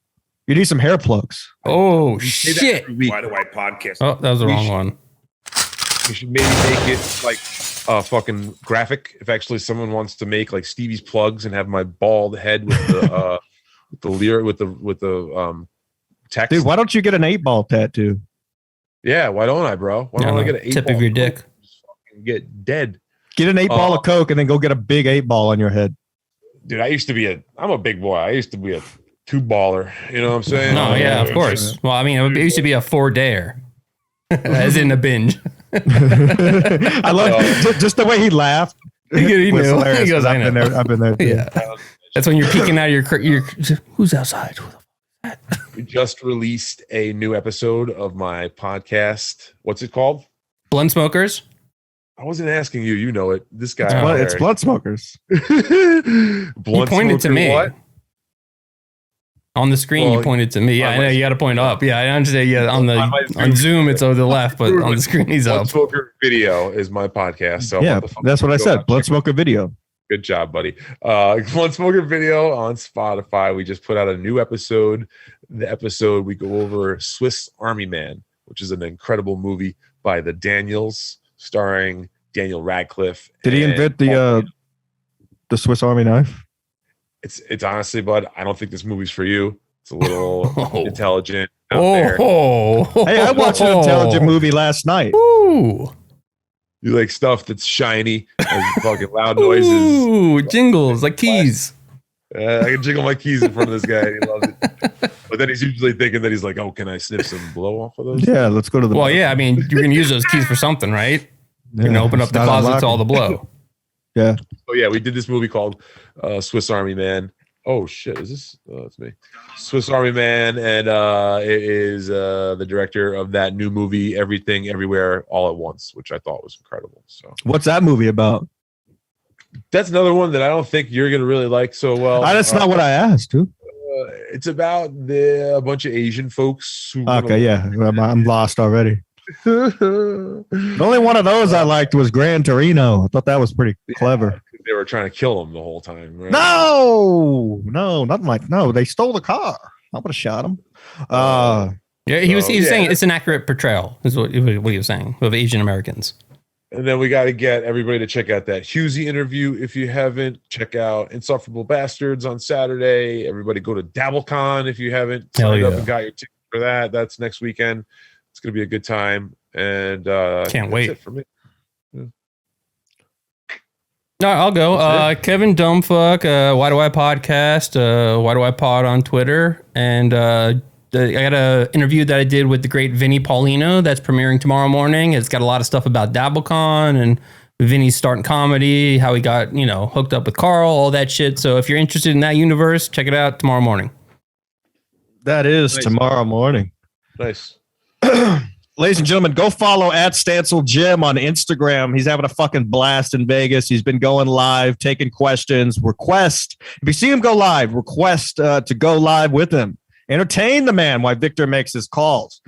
You need some hair plugs. Oh shit! Why do I podcast? Oh, that was the wrong one. We should maybe make it like a fucking graphic. If actually someone wants to make like Stevie's plugs and have my bald head with the with the text. Dude, why don't you get an 8-ball tattoo? Yeah, why don't I, bro? Why don't I get an 8-ball? Tip of your dick. Get dead. Get an 8-ball of coke and then go get a big 8-ball on your head. Dude, I'm a big boy. I used to be a 2-baller. You know what I'm saying? No, yeah, of course. Well, I mean, it used to be a 4-dayer, as in a binge. I love just the way he laughed. He knew. He goes, I know. I've been there too. Yeah. That's when you're peeking out of your who's outside? We just released a new episode of my podcast. What's it called? Blunt Smokers. I wasn't asking you. You know it. This guy. It's Blunt Smokers. He pointed to me. What? On the screen, you pointed to me. Yeah, I know you got to point up. Yeah, I understand. Yeah, on Zoom, it's over the left, but on the screen, he's up. Blunt Smoker Video is my podcast. So yeah, that's what I said. Blunt Smoker Video. Good job, buddy. Blunt Smoker Video on Spotify. We just put out a new episode. The episode we go over Swiss Army Man, which is an incredible movie by the Daniels, starring Daniel Radcliffe. Did he invent the Swiss Army knife? It's honestly, bud, I don't think this movie's for you. It's a little intelligent out there. Hey, I watched an intelligent movie last night. Ooh. You like stuff that's shiny and fucking loud noises. Ooh, jingles like keys. I can jiggle my keys in front of this guy. He loves it. But then he's usually thinking that he's like, oh, can I sniff some blow off of those? Yeah, let's go to the. Well, yeah, I mean, you're going to use those keys for something, right? You're going to open up the closet to all the blow. Yeah. Oh, yeah, we did this movie called Swiss Army Man. Oh, shit. Is this? Oh, it's me. Swiss Army Man. And it is the director of that new movie, Everything, Everywhere, All at Once, which I thought was incredible. So, what's that movie about? That's another one that I don't think you're going to really like so well. That's not what I asked, dude. It's about a bunch of Asian folks. Okay, yeah. I'm lost already. The only one of those I liked was Gran Torino. I thought that was pretty clever. they were trying to kill him the whole time. Right? No, not Mike. No, they stole the car. I would have shot him. Yeah, he was saying it's an accurate portrayal, is what he was saying, of Asian Americans. And then we got to get everybody to check out that Husey interview. If you haven't, check out Insufferable Bastards on Saturday. Everybody go to DabbleCon if you haven't signed up and got your ticket for that. That's next weekend. It's going to be a good time. And can't wait. That's it for me. Yeah. No, I'll go. Kevin Dumbfck, Why Do I Podcast, Why Do I Pod on Twitter, and I got an interview that I did with the great Vinny Paulino that's premiering tomorrow morning. It's got a lot of stuff about DabbleCon and Vinny's starting comedy, how he got, hooked up with Carl, all that shit. So if you're interested in that universe, check it out tomorrow morning. That is tomorrow morning. Nice. Ladies and gentlemen, go follow @Stancil Jim on Instagram. He's having a fucking blast in Vegas. He's been going live, taking questions. If you see him go live, request to go live with him. Entertain the man while Victor makes his calls.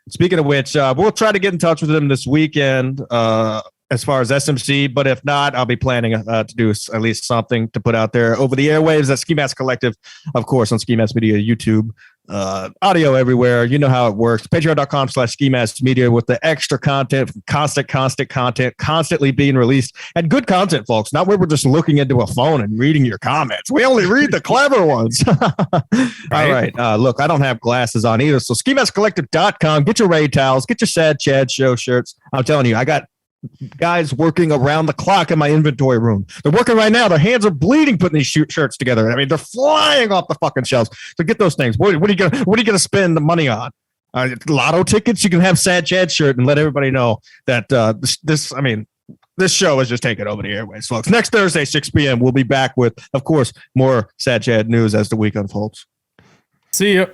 Speaking of which, we'll try to get in touch with him this weekend as far as SMC, but if not, I'll be planning to do at least something to put out there over the airwaves at Ski Mask Collective, of course, on Ski Mask Media, YouTube, audio everywhere. You know how it works. Patreon.com/Ski Mask Media with the extra content, constant content, constantly being released. And good content, folks, not where we're just looking into a phone and reading your comments. We only read the clever ones. All right. Look, I don't have glasses on either. So skimaskcollective.com. Get your Ray towels. Get your Sad Chad Show shirts. I'm telling you, I got guys working around the clock in my inventory room. They're working right now. Their hands are bleeding putting these shirts together. I mean, they're flying off the fucking shelves. So get those things. What are you gonna spend the money on? Lotto tickets? You can have Sad Chad shirt and let everybody know that this show is just taking over the airways, folks. Next Thursday, 6 p.m. We'll be back with, of course, more Sad Chad news as the week unfolds. See you.